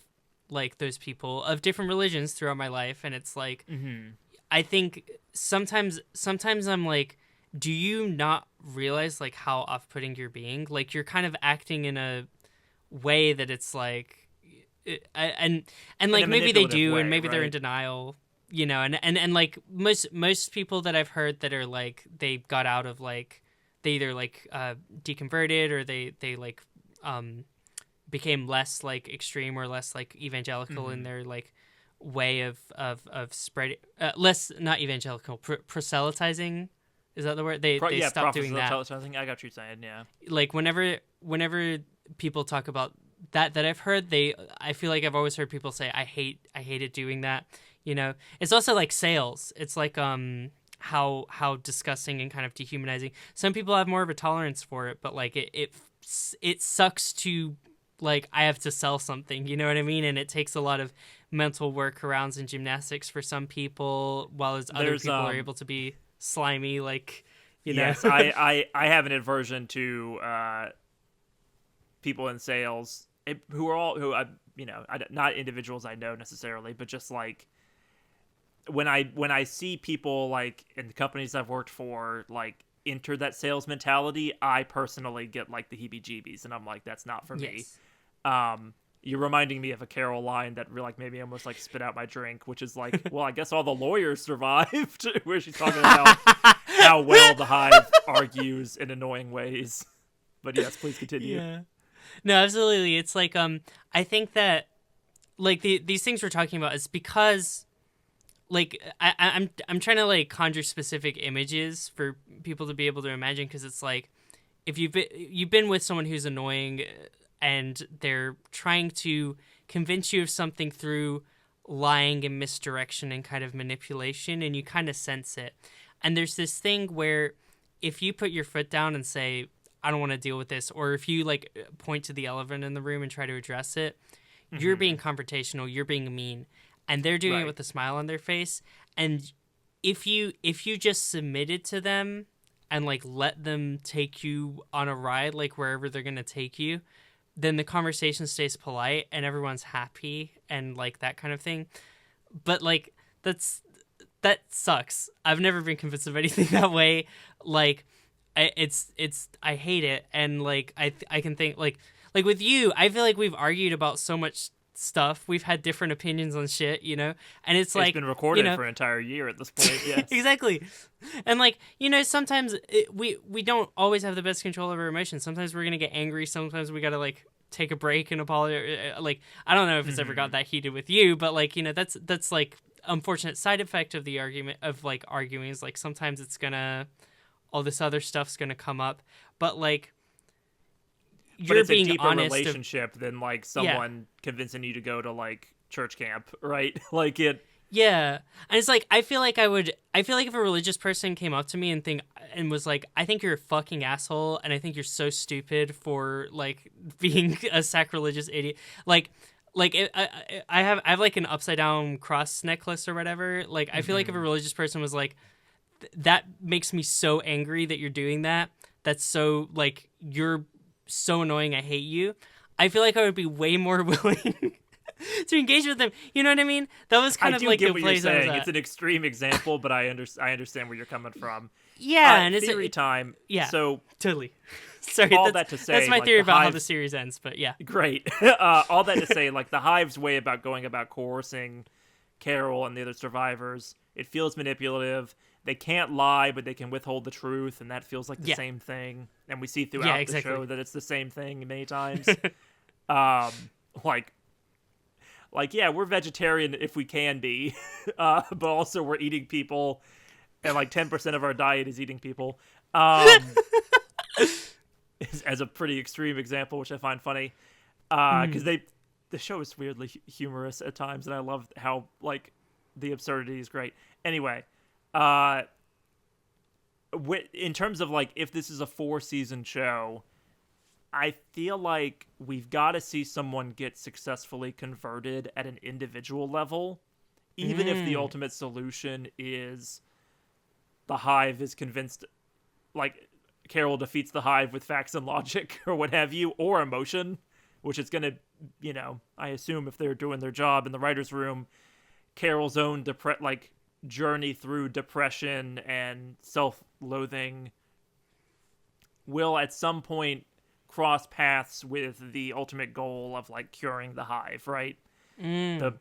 like those people of different religions throughout my life, and it's like, I think sometimes I'm like, do you not realize like how off-putting you're being? Like you're kind of acting in a way that it's like, and like maybe they do, and maybe they're in denial, you know, and like most people that I've heard that are like, they got out of like, they either like deconverted, or they like became less like extreme or less like evangelical in their like way of spreading, less, not evangelical, proselytizing. Is that the word? They stopped doing that. I got what you're saying. Yeah. Like whenever people talk about that I've heard, I feel like I've always heard people say, I hated doing that. You know, it's also like sales. It's like how disgusting and kind of dehumanizing. Some people have more of a tolerance for it, but like it sucks to, like, I have to sell something, you know what I mean? And it takes a lot of mental workarounds and gymnastics for some people, while other people are able to be slimy, like, you know. Yes, I have an aversion to people in sales not individuals I know necessarily, but just like when I see people like in the companies I've worked for like enter that sales mentality, I personally get like the heebie-jeebies, and I'm like, that's not for me. You're reminding me of a Carol line that like maybe almost like spit out my drink, which is like, well, I guess all the lawyers survived, where she's talking about how well the Hive argues in annoying ways. But yes, please continue. Yeah. No, absolutely. It's like I think that like these things we're talking about is because like I'm trying to like conjure specific images for people to be able to imagine, because it's like if you've been with someone who's annoying and they're trying to convince you of something through lying and misdirection and kind of manipulation, and you kind of sense it. And there's this thing where if you put your foot down and say, I don't want to deal with this, or if you like point to the elephant in the room and try to address it, you're being confrontational, you're being mean, and they're doing it with a smile on their face. And if you just submitted to them and like let them take you on a ride, like wherever they're going to take you, then the conversation stays polite and everyone's happy and like that kind of thing. But like that sucks. I've never been convinced of anything that way. Like I hate it. And like I can think like with you, I feel like we've argued about so much stuff. We've had different opinions on shit, you know? And it's like, it's been recorded, you know, for an entire year at this point. Yes. Exactly. And like, you know, sometimes we don't always have the best control of our emotions. Sometimes we're gonna get angry. Sometimes we gotta like take a break and apologize. Like, I don't know if it's ever got that heated with you, but like, you know, that's like unfortunate side effect of the argument of like arguing is like sometimes it's gonna, all this other stuff's gonna come up, but like, but it's being a deeper honest relationship than like someone convincing you to go to like church camp, right? Like it. Yeah. And it's like, I feel like if a religious person came up to me and was like, I think you're a fucking asshole, and I think you're so stupid for like being a sacrilegious idiot. I have like an upside down cross necklace or whatever. Like, I feel like if a religious person was like, that makes me so angry that you're doing that. That's so like, you're so annoying, I hate you. I feel like I would be way more willing to engage with them. You know what I mean? That was kind of like the place I was at. It's an extreme example, but I understand where you're coming from. Yeah, and it's theory time. Yeah, so totally. Sorry, all that to say, that's my like, theory about how the series ends. But yeah, great. All that to say, like the Hive's way about going about coercing Carol and the other survivors, it feels manipulative. They can't lie, but they can withhold the truth, and that feels like the same thing. And we see throughout the show that it's the same thing many times. Like, yeah, we're vegetarian if we can be, but also we're eating people, and like 10% of our diet is eating people. As a pretty extreme example, which I find funny, because the show is weirdly humorous at times, and I love how like the absurdity is great. Anyway. In terms of like if this is a 4-season show, I feel like we've got to see someone get successfully converted at an individual level, even if the ultimate solution is the Hive is convinced, like Carol defeats the Hive with facts and logic or what have you, or emotion, which is going to, you know, I assume if they're doing their job in the writer's room, Carol's own journey through depression and self-loathing will at some point cross paths with the ultimate goal of like curing the Hive, right? The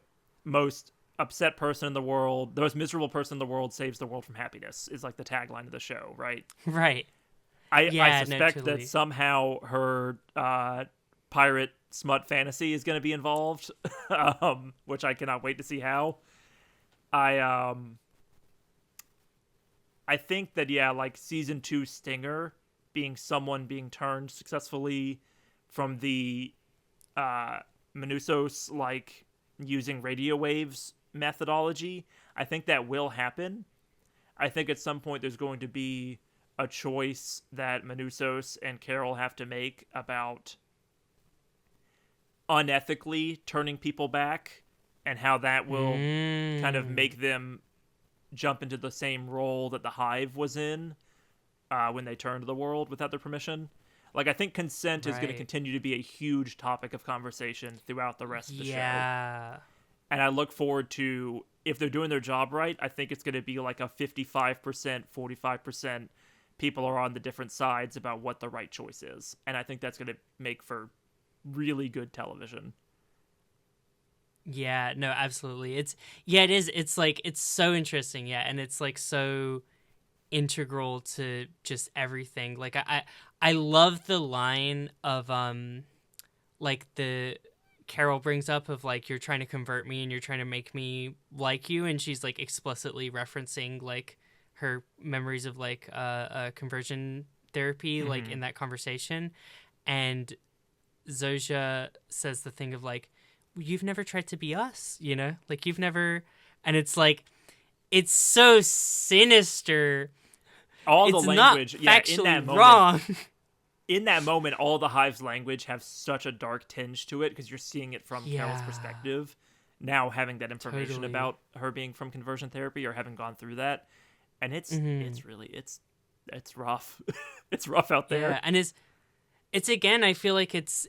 most upset person in the world, the most miserable person in the world saves the world from happiness is like the tagline of the show, right? Right. I suspect that somehow her pirate smut fantasy is going to be involved, which I cannot wait to see how. I think that, like season 2 Stinger being someone being turned successfully from the Menusos, like using radio waves methodology, I think that will happen. I think at some point there's going to be a choice that Menusos and Carol have to make about unethically turning people back, and how that will kind of make them jump into the same role that the Hive was in when they turned the world without their permission. Like, I think consent is going to continue to be a huge topic of conversation throughout the rest of the show. And I look forward to, if they're doing their job right, I think it's going to be like a 55%, 45% people are on the different sides about what the right choice is. And I think that's going to make for really good television. Yeah, no, absolutely. It is. It's like it's so interesting, yeah, and it's like so integral to just everything. Like I love the line of like the Carol brings up of like you're trying to convert me and you're trying to make me like you, and she's like explicitly referencing like her memories of like conversion therapy like in that conversation, and Zoja says the thing of like, you've never tried to be us, you know, like you've never, and it's like it's so sinister. All the It's not language, yeah, factually wrong. In that moment, all the Hive's language have such a dark tinge to it because you're seeing it from Carol's Yeah. perspective. Now having that information Totally. about her being from conversion therapy or having gone through that, and it's really it's rough. It's rough out there. Yeah, and it's again, I feel like it's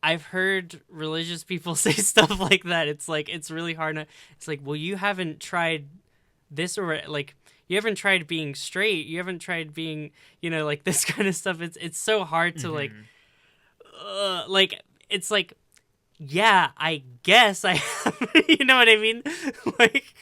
I've heard religious people say stuff like that. It's like it's really hard to, it's like, well, you haven't tried this, or like you haven't tried being straight, you haven't tried being, you know, like this kind of stuff. It's so hard to like it's like, yeah, I guess I have, you know what I mean? Like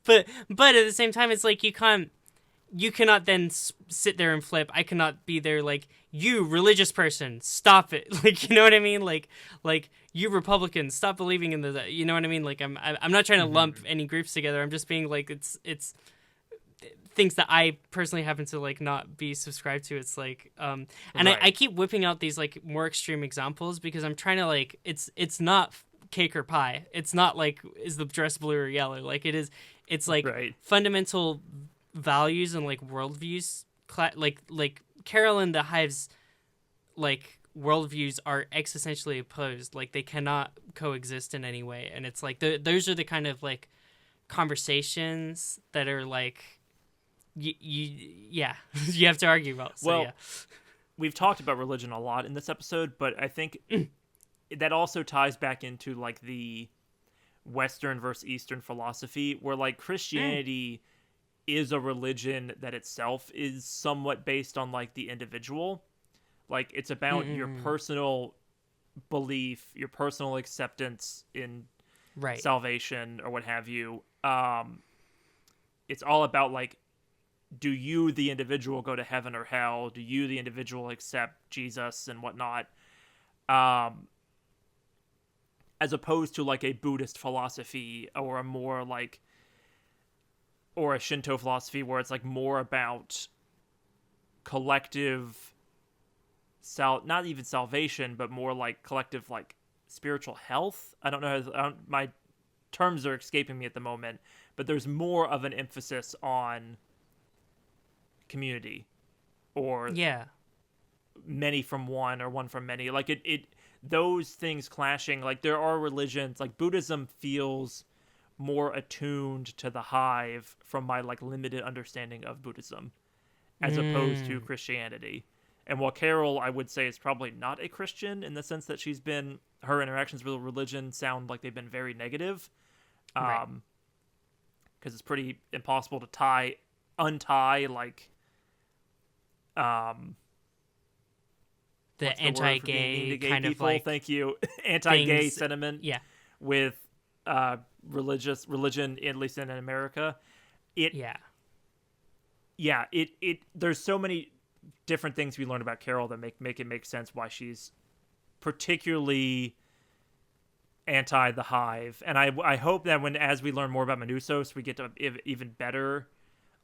but at the same time it's like you cannot then sit there and flip. I cannot be there like, you religious person, stop it. Like, you know what I mean? Like you Republicans, stop believing in the, you know what I mean? Like I'm not trying to lump any groups together. I'm just being like, it's things that I personally happen to like not be subscribed to. It's like, and Right. I keep whipping out these like more extreme examples because I'm trying to like, it's not cake or pie. It's not like, is the dress blue or yellow? Like it is, it's like Right. fundamental values and like worldviews, like Carol and the Hive's like worldviews are existentially opposed. Like they cannot coexist in any way, and it's like those are the kind of like conversations that are like you yeah you have to argue about. So, Well, yeah. we've talked about religion a lot in this episode, but I think that also ties back into like the Western versus Eastern philosophy, where like Christianity is a religion that itself is somewhat based on like the individual. Like it's about your personal belief, your personal acceptance in Right. salvation or what have you. It's all about like, do you the individual go to heaven or hell? Do you the individual accept Jesus and whatnot? As opposed to like a Buddhist philosophy or a more like, or a Shinto philosophy where it's like more about collective not even salvation, but more like collective like spiritual health. I don't know my terms are escaping me at the moment, but there's more of an emphasis on community or Yeah. many from one or one from many. Like it those things clashing. Like there are religions like Buddhism feels more attuned to the Hive from my like limited understanding of Buddhism as opposed to Christianity. And while Carol, I would say, is probably not a Christian in the sense that her interactions with religion sound like they've been very negative. Right. Because it's pretty impossible to untie like The what's the word for being mean to anti-gay gay kind people? of like Thank you. Anti-gay things. sentiment. Yeah. With religion, at least in America. Yeah. There's so many different things we learn about Carol that make it make sense why she's particularly anti the Hive. And I hope that as we learn more about Manusos, we get to even better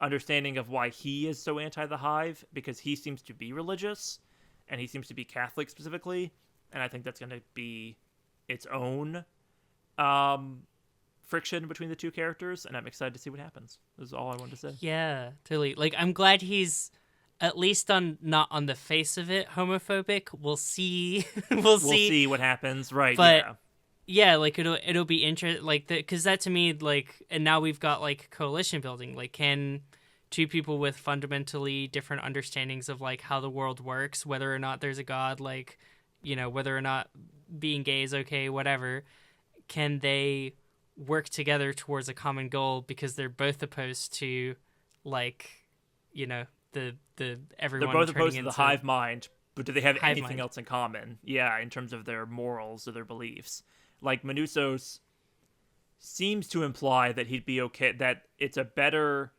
understanding of why he is so anti the Hive, because he seems to be religious and he seems to be Catholic specifically, and I think that's going to be its own friction between the two characters, and I'm excited to see what happens. This is all I wanted to say. Yeah, totally. Like, I'm glad he's at least not on the face of it homophobic. We'll see. We'll see what happens, right? But yeah. Yeah, like it'll be interesting, like because that to me, like, and now we've got like coalition building. Like, can two people with fundamentally different understandings of like how the world works, whether or not there's a god, like, you know, whether or not being gay is okay, whatever, can they work together towards a common goal because they're both opposed to, like, you know, the everyone. They're both opposed to into the hive mind, but do they have anything mind. else in common? Yeah, in terms of their morals or their beliefs. Like, Manousos seems to imply that he'd be okay, that it's a better,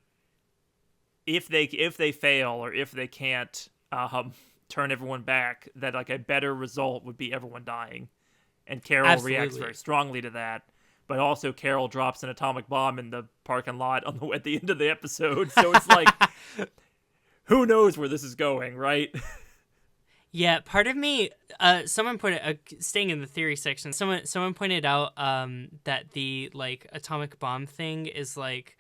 if they fail or if they can't turn everyone back, that like a better result would be everyone dying. And Carol reacts very strongly to that. But also Carol drops an atomic bomb in the parking lot at the end of the episode. So it's like, who knows where this is going, right? Yeah, part of me, someone pointed, staying in the theory section, someone pointed out that the like atomic bomb thing is like,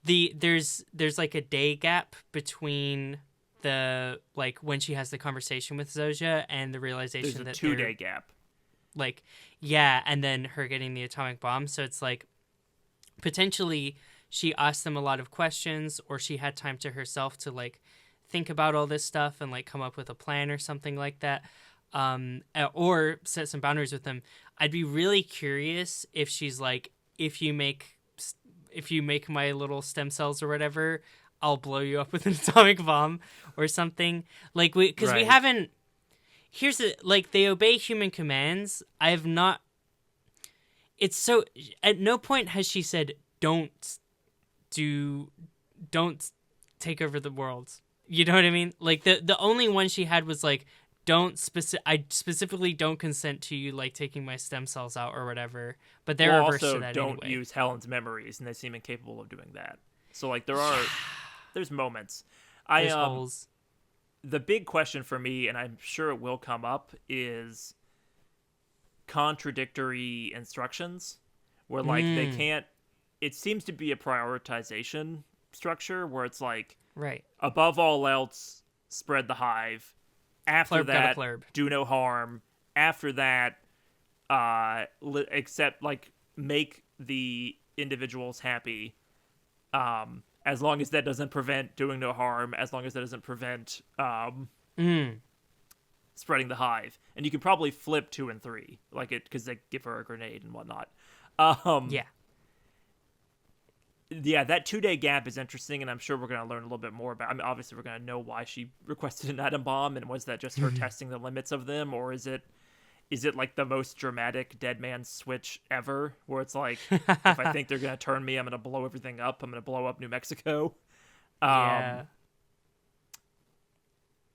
there's like a day gap between the like when she has the conversation with Zoja and the realization there's that a 2-day gap. Like, yeah, and then her getting the atomic bomb. So it's like potentially she asked them a lot of questions, or she had time to herself to like think about all this stuff and like come up with a plan or something like that, or set some boundaries with them. I'd be really curious if she's like, if you make my little stem cells or whatever, I'll blow you up with an atomic bomb or something. Like, we haven't. Here's the, like, they obey human commands. I have not. It's so. At no point has she said, don't take over the world. You know what I mean? Like, the only one she had was like, I specifically don't consent to you like taking my stem cells out or whatever. But they're reversed to that don't anyway. Use Helen's memories, and they seem incapable of doing that. So like there's moments. There's holes. The big question for me, and I'm sure it will come up, is contradictory instructions, where like they can't. It seems to be a prioritization structure where it's like, right, above all else, spread the hive. After that, do no harm. After that, except like make the individuals happy. As long as that doesn't prevent doing no harm, as long as that doesn't prevent spreading the hive. And you can probably flip 2 and 3, like it, because they give her a grenade and whatnot. Yeah, that 2-day gap is interesting, and I'm sure we're going to learn a little bit more about. I mean, obviously, we're going to know why she requested an atom bomb, and was that just her testing the limits of them, or is it like the most dramatic dead man switch ever, where it's like, if I think they're going to turn me, I'm going to blow everything up. I'm going to blow up New Mexico. Yeah.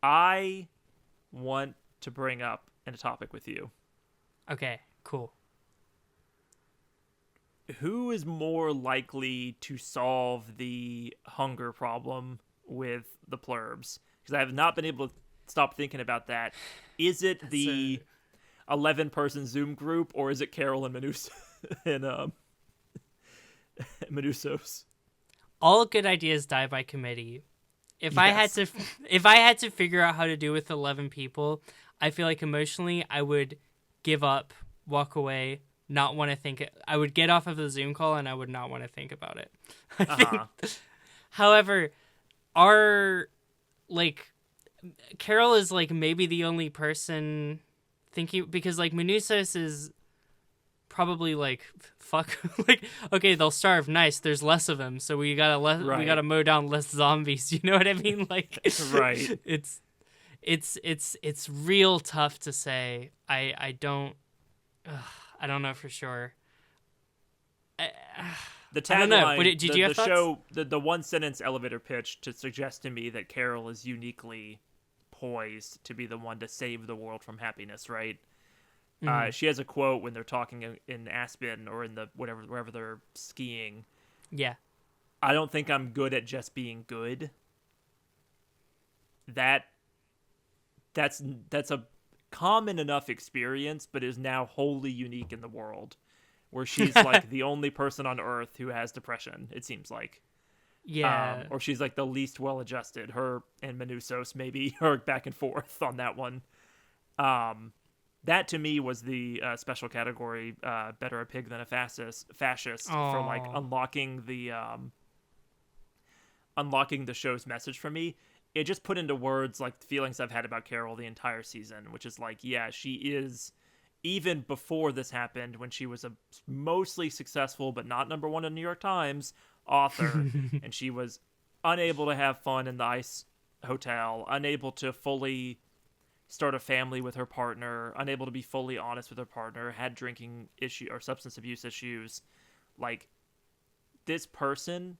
I want to bring up a topic with you. Okay, cool. Who is more likely to solve the hunger problem with the Plurbs? Because I have not been able to stop thinking about that. Is it the 11-person Zoom group, or is it Carol and Manousos? All good ideas die by committee. If I had to figure out how to do with 11 people, I feel like emotionally I would give up, walk away, not want to think it. I would get off of the Zoom call and I would not want to think about it. However, Carol is like maybe the only person thinking, because like Manousos is probably like, fuck, like, okay, they'll starve, nice, there's less of them, so we gotta we gotta mow down less zombies. You know what I mean? Like, right. It's real tough to say. I don't know for sure. The tagline, I don't know. Did you have thoughts? The one sentence elevator pitch to suggest to me that Carol is uniquely poised to be the one to save the world from happiness, right? She has a quote when they're talking in Aspen or in the wherever they're skiing. Yeah. I don't think I'm good at just being good. That's a common enough experience, but is now wholly unique in the world, where she's like the only person on Earth who has depression, it seems like. Yeah. Or she's like the least well-adjusted. Her and Manousos maybe are back and forth on that one. That to me was the special category, better a pig than a fascist for like unlocking the show's message for me. It just put into words like the feelings I've had about Carol the entire season, which is like, yeah, she is, even before this happened, when she was a mostly successful but not number one in the New York Times author, and she was unable to have fun in the ice hotel, unable to fully start a family with her partner, unable to be fully honest with her partner, had drinking issue or substance abuse issues. Like, this person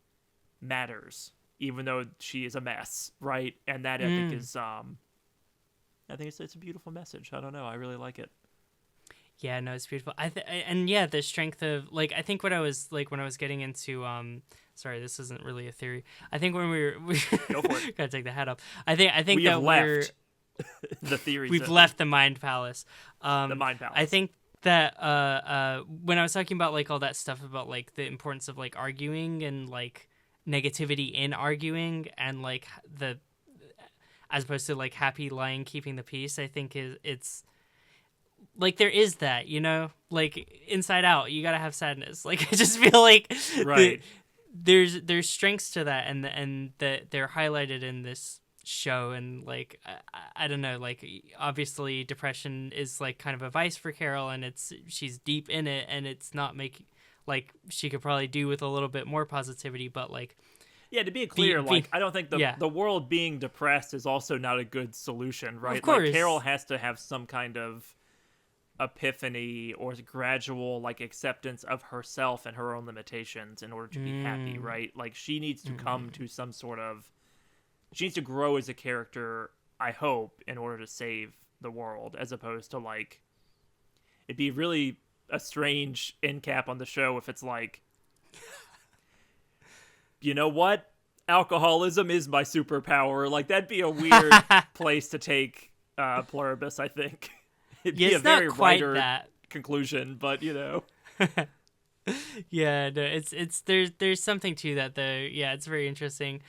matters, even though she is a mess, right? And that I think is, I think it's a beautiful message. I don't know. I really like it. Yeah, no, it's beautiful. And yeah, the strength of like I think what I was like when I was getting into sorry, this isn't really a theory. I think when we Go for it. gotta take the hat off. I think We that have left the theories. we've left the Mind Palace. The Mind Palace. I think that when I was talking about like all that stuff about like the importance of like arguing and like negativity in arguing and like the as opposed to like happy lying keeping the peace, I think it's like there is that, you know, like Inside Out, you gotta have sadness. Like I just feel like right. there's strengths to that, and that they're highlighted in this show. And like I don't know, like obviously depression is like kind of a vice for Carol, and she's deep in it, and it's not making like she could probably do with a little bit more positivity, but like. Yeah, to be clear, I don't think the world being depressed is also not a good solution, right? Of course. Like, Carol has to have some kind of epiphany or gradual, like, acceptance of herself and her own limitations in order to be happy, right? Like, she needs to come to some sort of... She needs to grow as a character, I hope, in order to save the world, as opposed to, like... It'd be really a strange end cap on the show if it's like... You know what? Alcoholism is my superpower. Like, that'd be a weird place to take Pluribus, I think. It'd be a very writer conclusion, but, you know. Yeah, no, it's there's something to that, though. Yeah, it's very interesting.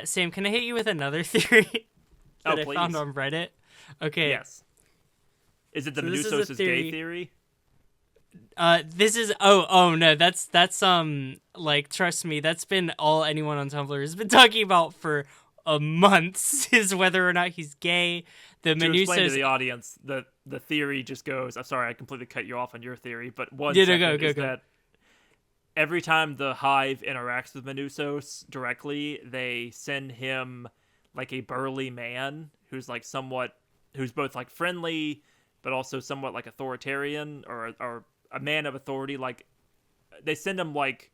Sam, can I hit you with another theory that I found on Reddit? Okay. Yes. Is it the Medusos is gay theory? This is oh no, that's like, trust me, that's been all anyone on Tumblr has been talking about for a month is whether or not he's gay. The to Medusos... explain to the audience, the theory just goes. I'm sorry, I completely cut you off on your theory, but go. That every time the Hive interacts with Medusos directly, they send him like a burly man who's like who's both like friendly, but also somewhat like authoritarian or a man of authority. Like, they send him like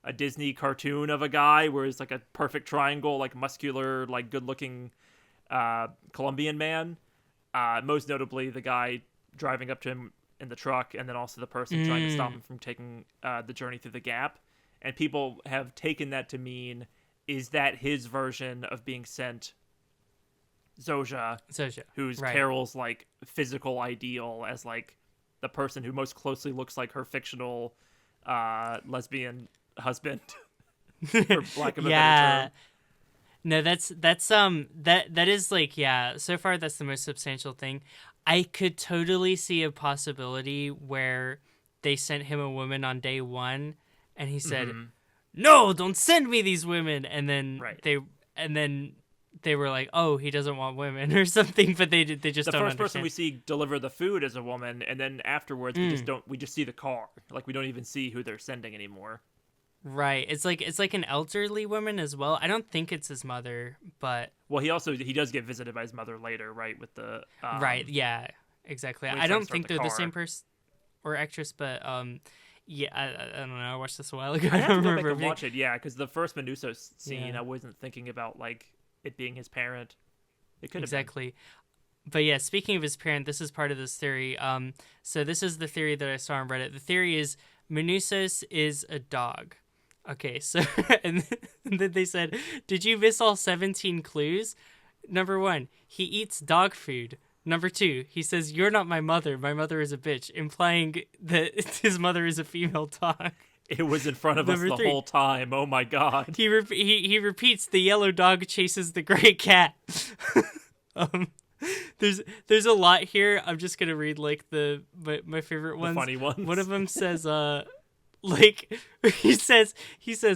a Disney cartoon of a guy where he's like a perfect triangle, like muscular, like good looking Colombian man. Most notably the guy driving up to him in the truck, and then also the person trying to stop him from taking the journey through the gap. And people have taken that to mean, is that his version of being sent Zoja, who's right. Carol's like physical ideal as like the person who most closely looks like her fictional lesbian husband, for lack of a better term. No, that is like, yeah, so far that's the most substantial thing. I could totally see a possibility where they sent him a woman on day one and he said, no, don't send me these women, and then they were like, oh, he doesn't want women or something, but they just don't understand. The first person we see deliver the food is a woman, and then afterwards we just see the car. Like, we don't even see who they're sending anymore. Right. It's like an elderly woman as well. I don't think it's his mother, but well, he does get visited by his mother later, right? With the right, yeah, exactly. I don't think they're the same person or actress, but yeah, I don't know. I watched this a while ago. I have to go back and watch it, yeah, because the first Medusos scene, I wasn't thinking about like it being his parent. It could have exactly. But yeah, speaking of his parent, this is part of this theory. So this is the theory that I saw on Reddit. The theory is Medusos is a dog. Okay, so and then they said, did you miss all 17 clues? Number 1, he eats dog food. Number 2, he says, you're not my mother is a bitch, implying that his mother is a female dog. It was in front of us the whole time. Oh my god. He repeats, the yellow dog chases the gray cat. There's a lot here. I'm just gonna read like my favorite ones. The funny ones. One of them says, like he says,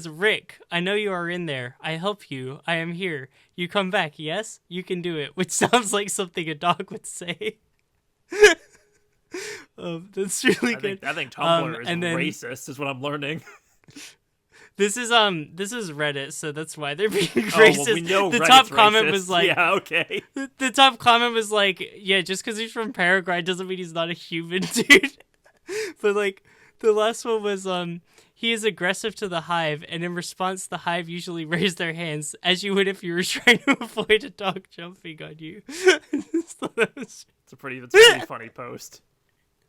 Rick, I know you are in there. I help you. I am here. You come back. Yes, you can do it. Which sounds like something a dog would say. That's really good. I think Tumblr is racist, is what I'm learning. This is Reddit, so that's why they're being Oh, racist. well, we know The Reddit's top comment racist. was like, yeah, okay. the top comment was like, yeah, just because he's from Paraguay doesn't mean he's not a human, dude. But like, the last one was he is aggressive to the hive, and in response, the hive usually raise their hands, as you would if you were trying to avoid a dog jumping on you. It's a pretty funny post.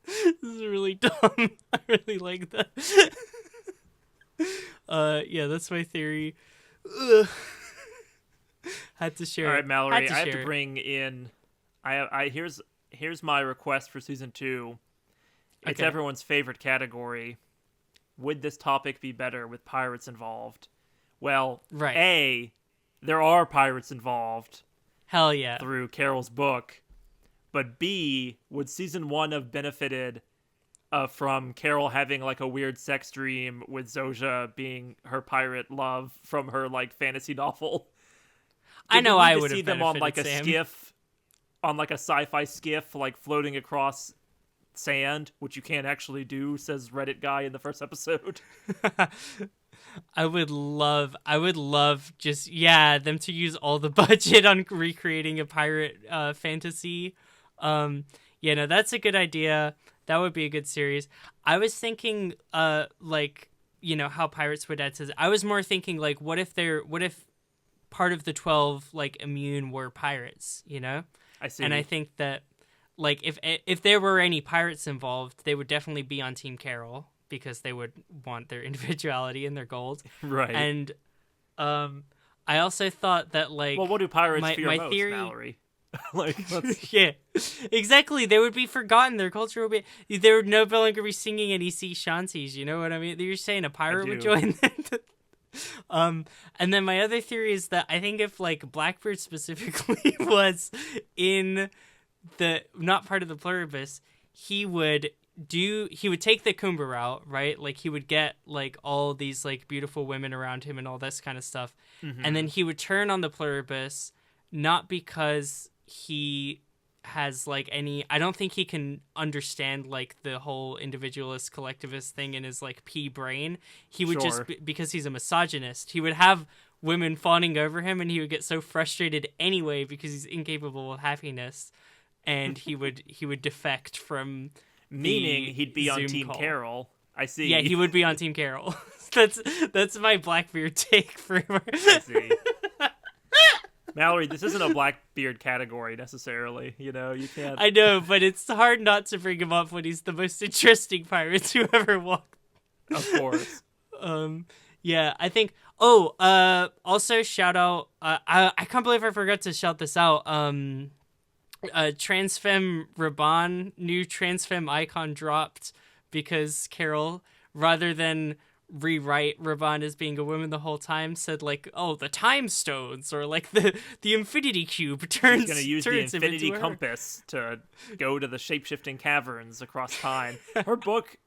This is really dumb. I really like that. Yeah, that's my theory. Ugh. Had to share. All right, Mallory, I have share to it. bring in. Here's my request for season 2. It's Okay. everyone's favorite category. Would this topic be better with pirates involved? Well, Right. A, there are pirates involved Hell yeah. through Carol's book. But B, would season 1 have benefited from Carol having like a weird sex dream with Zoja being her pirate love from her like fantasy novel? I Did know we need I to would see have them on like a Sam. skiff, on like a sci-fi skiff, like floating across sand, which you can't actually do, says Reddit guy in the first episode. I would love just them to use all the budget on recreating a pirate fantasy. No, that's a good idea. That would be a good series. I was thinking like, how pirates would add to I was more thinking like what if part of the 12 like immune were pirates, I see. And I think that like if there were any pirates involved, they would definitely be on Team Carol because they would want their individuality and their gold. Right. And I also thought that like well, what do pirates fear my most, theory... Mallory? Like, yeah, exactly. They would be forgotten. Their culture would be. They would no longer be singing any sea shanties. You know what I mean? You're saying a pirate would join them. And then my other theory is that I think if like Blackbeard specifically was in the not part of the Pluribus, he would take the Kumba route, right? Like he would get like all these like beautiful women around him and all this kind of stuff, and then he would turn on the Pluribus, not because he has like any. I don't think he can understand like the whole individualist collectivist thing in his like pea brain. He would just because he's a misogynist. He would have women fawning over him, and he would get so frustrated anyway because he's incapable of happiness, and he would defect from. Meaning he'd be on Zoom Team call. Carol. I see. Yeah, he would be on Team Carol. That's my Blackbeard take for. I see. Mallory, this isn't a Blackbeard category necessarily. You can't. I know, but it's hard not to bring him up when he's the most interesting pirate to ever walk. Of course. Yeah, I think. Oh, also shout out. I can't believe I forgot to shout this out. Transfem Raban, new Transfem icon dropped because Carol, rather than rewrite Raban as being a woman the whole time, said like, oh, the time stones or like the infinity cube turns. He's gonna use the infinity into her. compass to go to the shape-shifting caverns across time. Her book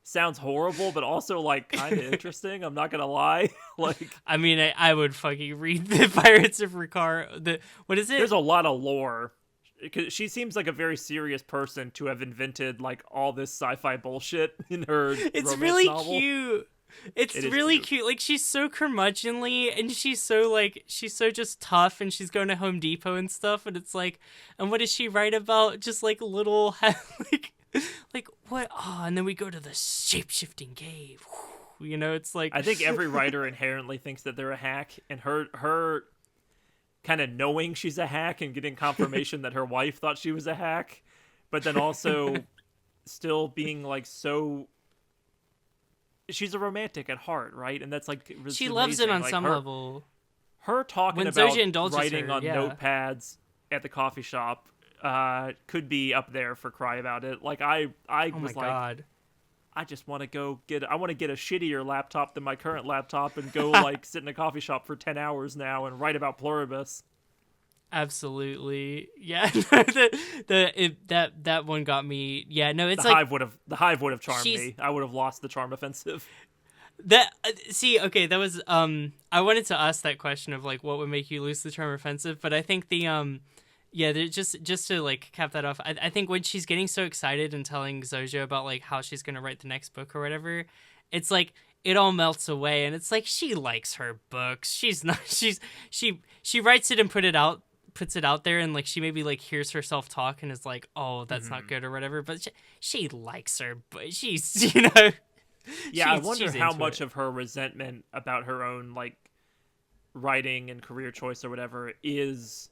sounds horrible, but also like kind of interesting. I'm not gonna lie. Like, I mean, I would fucking read the Pirates of Ricard. What is it? There's a lot of lore. She seems like a very serious person to have invented like all this sci-fi bullshit in her. It's romance really novel. cute. It's really cute. Like she's so curmudgeonly, and she's so just tough, and she's going to Home Depot and stuff, and it's like, and what does she write about? Just like little like what? Oh, and then we go to the shape-shifting cave. It's like I think every writer inherently thinks that they're a hack, and her kind of knowing she's a hack and getting confirmation that her wife thought she was a hack, but then also still being like so. She's a romantic at heart, right? And that's like she loves it on like some level. Her talking When about Zoja indulges writing her, on yeah. notepads at the coffee shop could be up there for cry about it. Like I Oh was my like, god. I just want to go I want to get a shittier laptop than my current laptop and go like sit in a coffee shop for 10 hours now and write about Pluribus. Absolutely, yeah. That one got me. Yeah, no, it's the like hive would have charmed she's- me. I would have lost the charm offensive. that. See, okay, that was I wanted to ask that question of like what would make you lose the charm offensive, but I think the yeah, just to like cap that off. I think when she's getting so excited and telling Zoja about like how she's gonna write the next book or whatever, it's like it all melts away, and it's like she likes her books. She's not. She writes it and puts it out there, and like she maybe like hears herself talk and is like, oh, that's not good or whatever. But she likes her, but she's Yeah, I wonder how much of her resentment about her own like writing and career choice or whatever is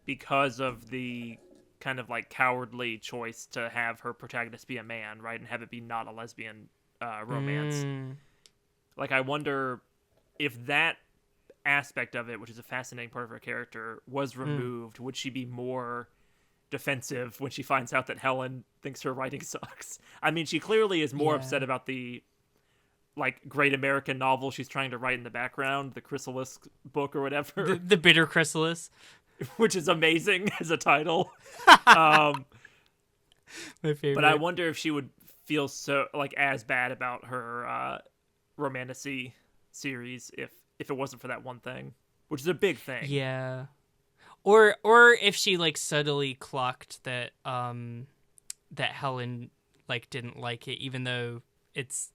because of the kind of like cowardly choice to have her protagonist be a man, right, and have it be not a lesbian romance. Like, I wonder if that aspect of it, which is a fascinating part of her character, was removed, would she be more defensive when she finds out that Helen thinks her writing sucks? I mean, she clearly is more upset about the like great American novel she's trying to write in the background, the Chrysalis book or whatever. The Bitter Chrysalis. Which is amazing as a title. My favorite. But I wonder if she would feel so like as bad about her romantasy series if it wasn't for that one thing, which is a big thing. Yeah. Or if she like subtly clocked that that Helen like didn't like it, even though it's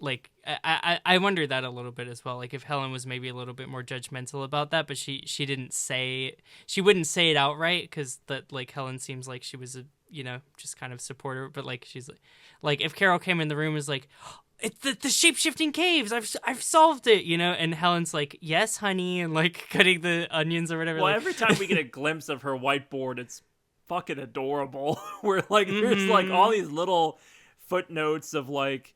like I wonder that a little bit as well. Like if Helen was maybe a little bit more judgmental about that, but she wouldn't say it outright, because that like Helen seems like she was a just kind of supporter, but like she's like if Carol came in the room and was like, it's the shape-shifting caves, I've solved it, and Helen's like, yes honey, and like cutting the onions or whatever. Well, like, every time we get a glimpse of her whiteboard, it's fucking adorable. Where like there's like all these little footnotes of like,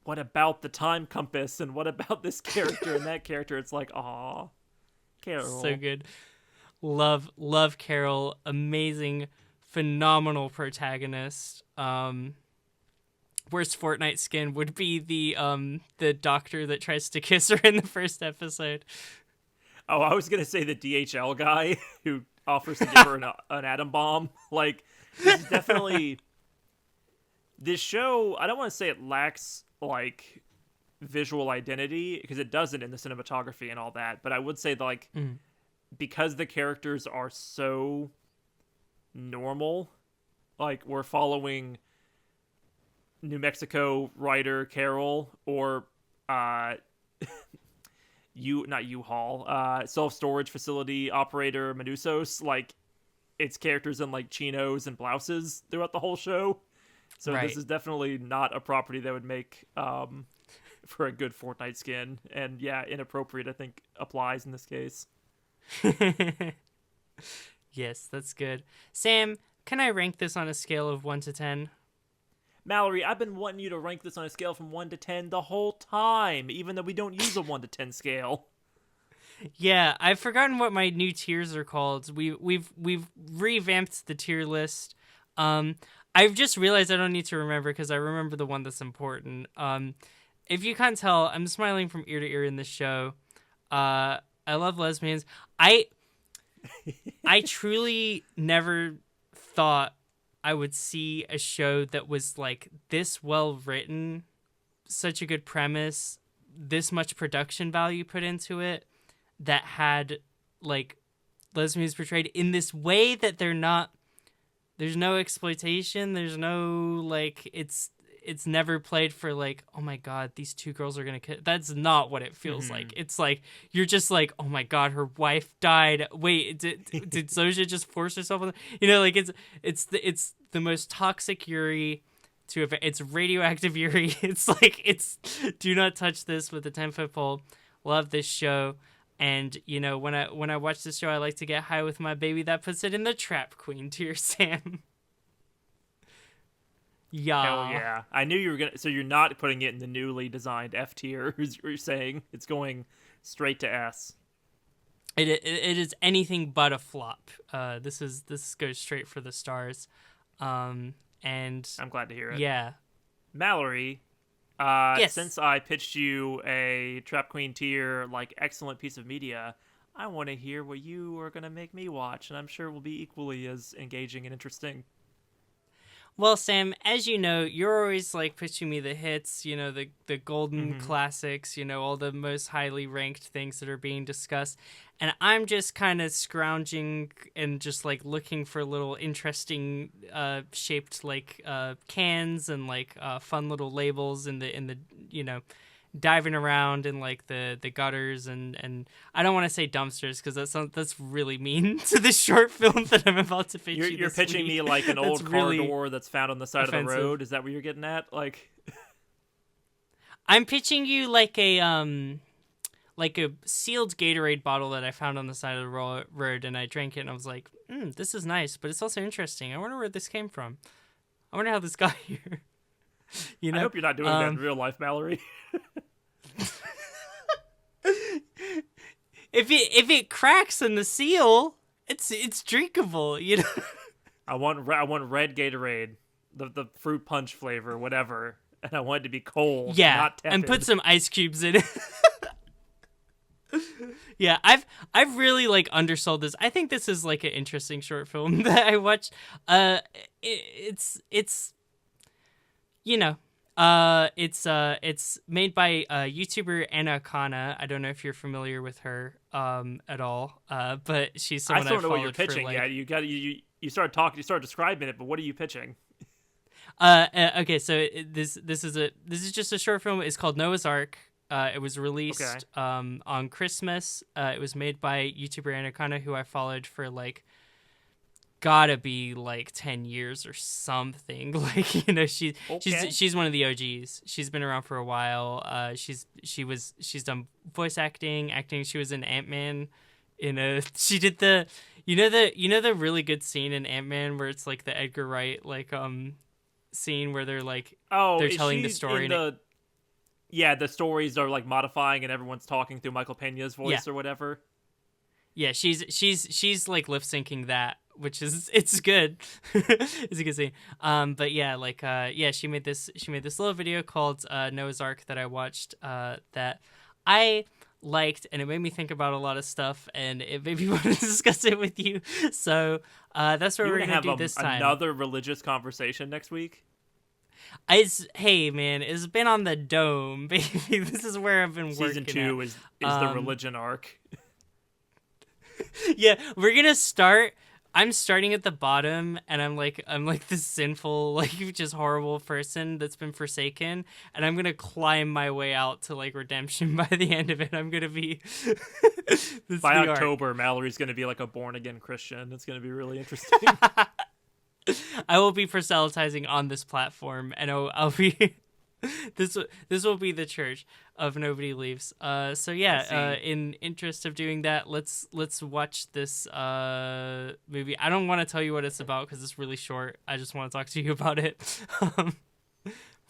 what about the time compass and what about this character and that character? It's like, aw, Carol. So good. Love Carol. Amazing, phenomenal protagonist. Worst Fortnite skin would be the doctor that tries to kiss her in the first episode. Oh, I was going to say the DHL guy who offers to give her an atom bomb. Like, this is definitely... This show, I don't want to say it lacks like visual identity, because it doesn't in the cinematography and all that, but I would say like because the characters are so normal, like we're following New Mexico writer Carol or not U-Haul, self-storage facility operator Medusos, like it's characters in like chinos and blouses throughout the whole show. So This is definitely not a property that would make for a good Fortnite skin. And yeah, inappropriate, I think, applies in this case. Yes, that's good. Sam, can I rank this on a scale of 1 to 10? Mallory, I've been wanting you to rank this on a scale from 1 to 10 the whole time, even though we don't use a 1 to 10 scale. Yeah, I've forgotten what my new tiers are called. We've revamped the tier list. I've just realized I don't need to remember, because I remember the one that's important. If you can't tell, I'm smiling from ear to ear in this show. I love lesbians. I truly never thought I would see a show that was like this well written, such a good premise, this much production value put into it, that had like lesbians portrayed in this way that they're not. There's no exploitation. There's no, like, it's never played for, like, oh, my God, these two girls are going to kiss. That's not what it feels like. It's like, you're just like, oh, my God, her wife died. Wait, did Zoja just force herself on? Like, it's the most toxic Yuri to have. It's radioactive Yuri. It's like, do not touch this with a 10-foot pole. Love this show. And, when I watch this show, I like to get high with my baby. That puts it in the Trap Queen tier, Sam. Yeah. Hell yeah. I knew you were going to... So you're not putting it in the newly designed F tier, you're saying. It's going straight to S. It is anything but a flop. This goes straight for the stars. And I'm glad to hear it. Yeah. Mallory... yes. Since I pitched you a Trap Queen tier, like, excellent piece of media, I want to hear what you are going to make me watch, and I'm sure will be equally as engaging and interesting. Well, Sam, as you know, you're always, like, pitching me the hits, the golden classics, all the most highly ranked things that are being discussed. And I'm just kind of scrounging and just, like, looking for little interesting shaped, like, cans and, like, fun little labels in the diving around in like the gutters and I don't want to say dumpsters because that's really mean to the short film that I'm about to pitch you. You're pitching me like an old car door that's found on the side offensive. of the road. Is that what you're getting at? Like, I'm pitching you like a sealed Gatorade bottle that I found on the side of the road, and I drank it, and I was like, this is nice, but it's also interesting. I wonder where this came from. I wonder how this got here. You know? I hope you're not doing that in real life, Mallory. If it cracks in the seal, it's drinkable, you know. I want red Gatorade, the fruit punch flavor, whatever, and I want it to be cold, not tepid. And put some ice cubes in it. Yeah, I've really like undersold this. I think this is like an interesting short film that I watched. It's you know, it's made by YouTuber Anna Kana. I don't know if you're familiar with her at all. But she's someone I don't know what followed you're pitching. for, like, You started talking, you started describing it, but what are you pitching? Okay, so this is just a short film. It's called Noah's Ark. It was released on Christmas. It was made by YouTuber Anna Kana, who I followed for like gotta be like 10 years or something. Like, you know, she's one of the OGs. She's been around for a while. She's done voice acting. She was in Ant-Man. She did the the really good scene in Ant-Man where it's like the Edgar Wright like scene where they're like they're telling the story. The stories are like modifying and everyone's talking through Michael Peña's voice or whatever. Yeah, she's like lip syncing that, which is it's good. It's a good scene. But yeah, like she made this little video called Noah's Ark that I watched that I liked, and it made me think about a lot of stuff, and it made me want to discuss it with you. So that's what we're gonna do this time. Another religious conversation next week. Hey man, it's been on the dome, baby. This is where I've been working. Season 2 is the religion arc. Yeah, we're gonna start. I'm starting at the bottom, and I'm like this sinful, like just horrible person that's been forsaken, and I'm gonna climb my way out to like redemption by the end of it. I'm gonna be by October. Mallory's gonna be like a born again Christian. It's gonna be really interesting. I will be proselytizing on this platform, and I'll be this will be the church of Nobody Leaves. So yeah, in interest of doing that, let's watch this movie. I don't want to tell you what it's about because it's really short. I just want to talk to you about it.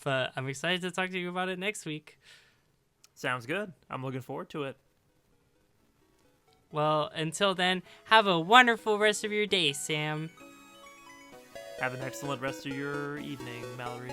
But I'm excited to talk to you about it next week. Sounds good. I'm looking forward to it. Well, until then, have a wonderful rest of your day, Sam. Have an excellent rest of your evening, Mallory.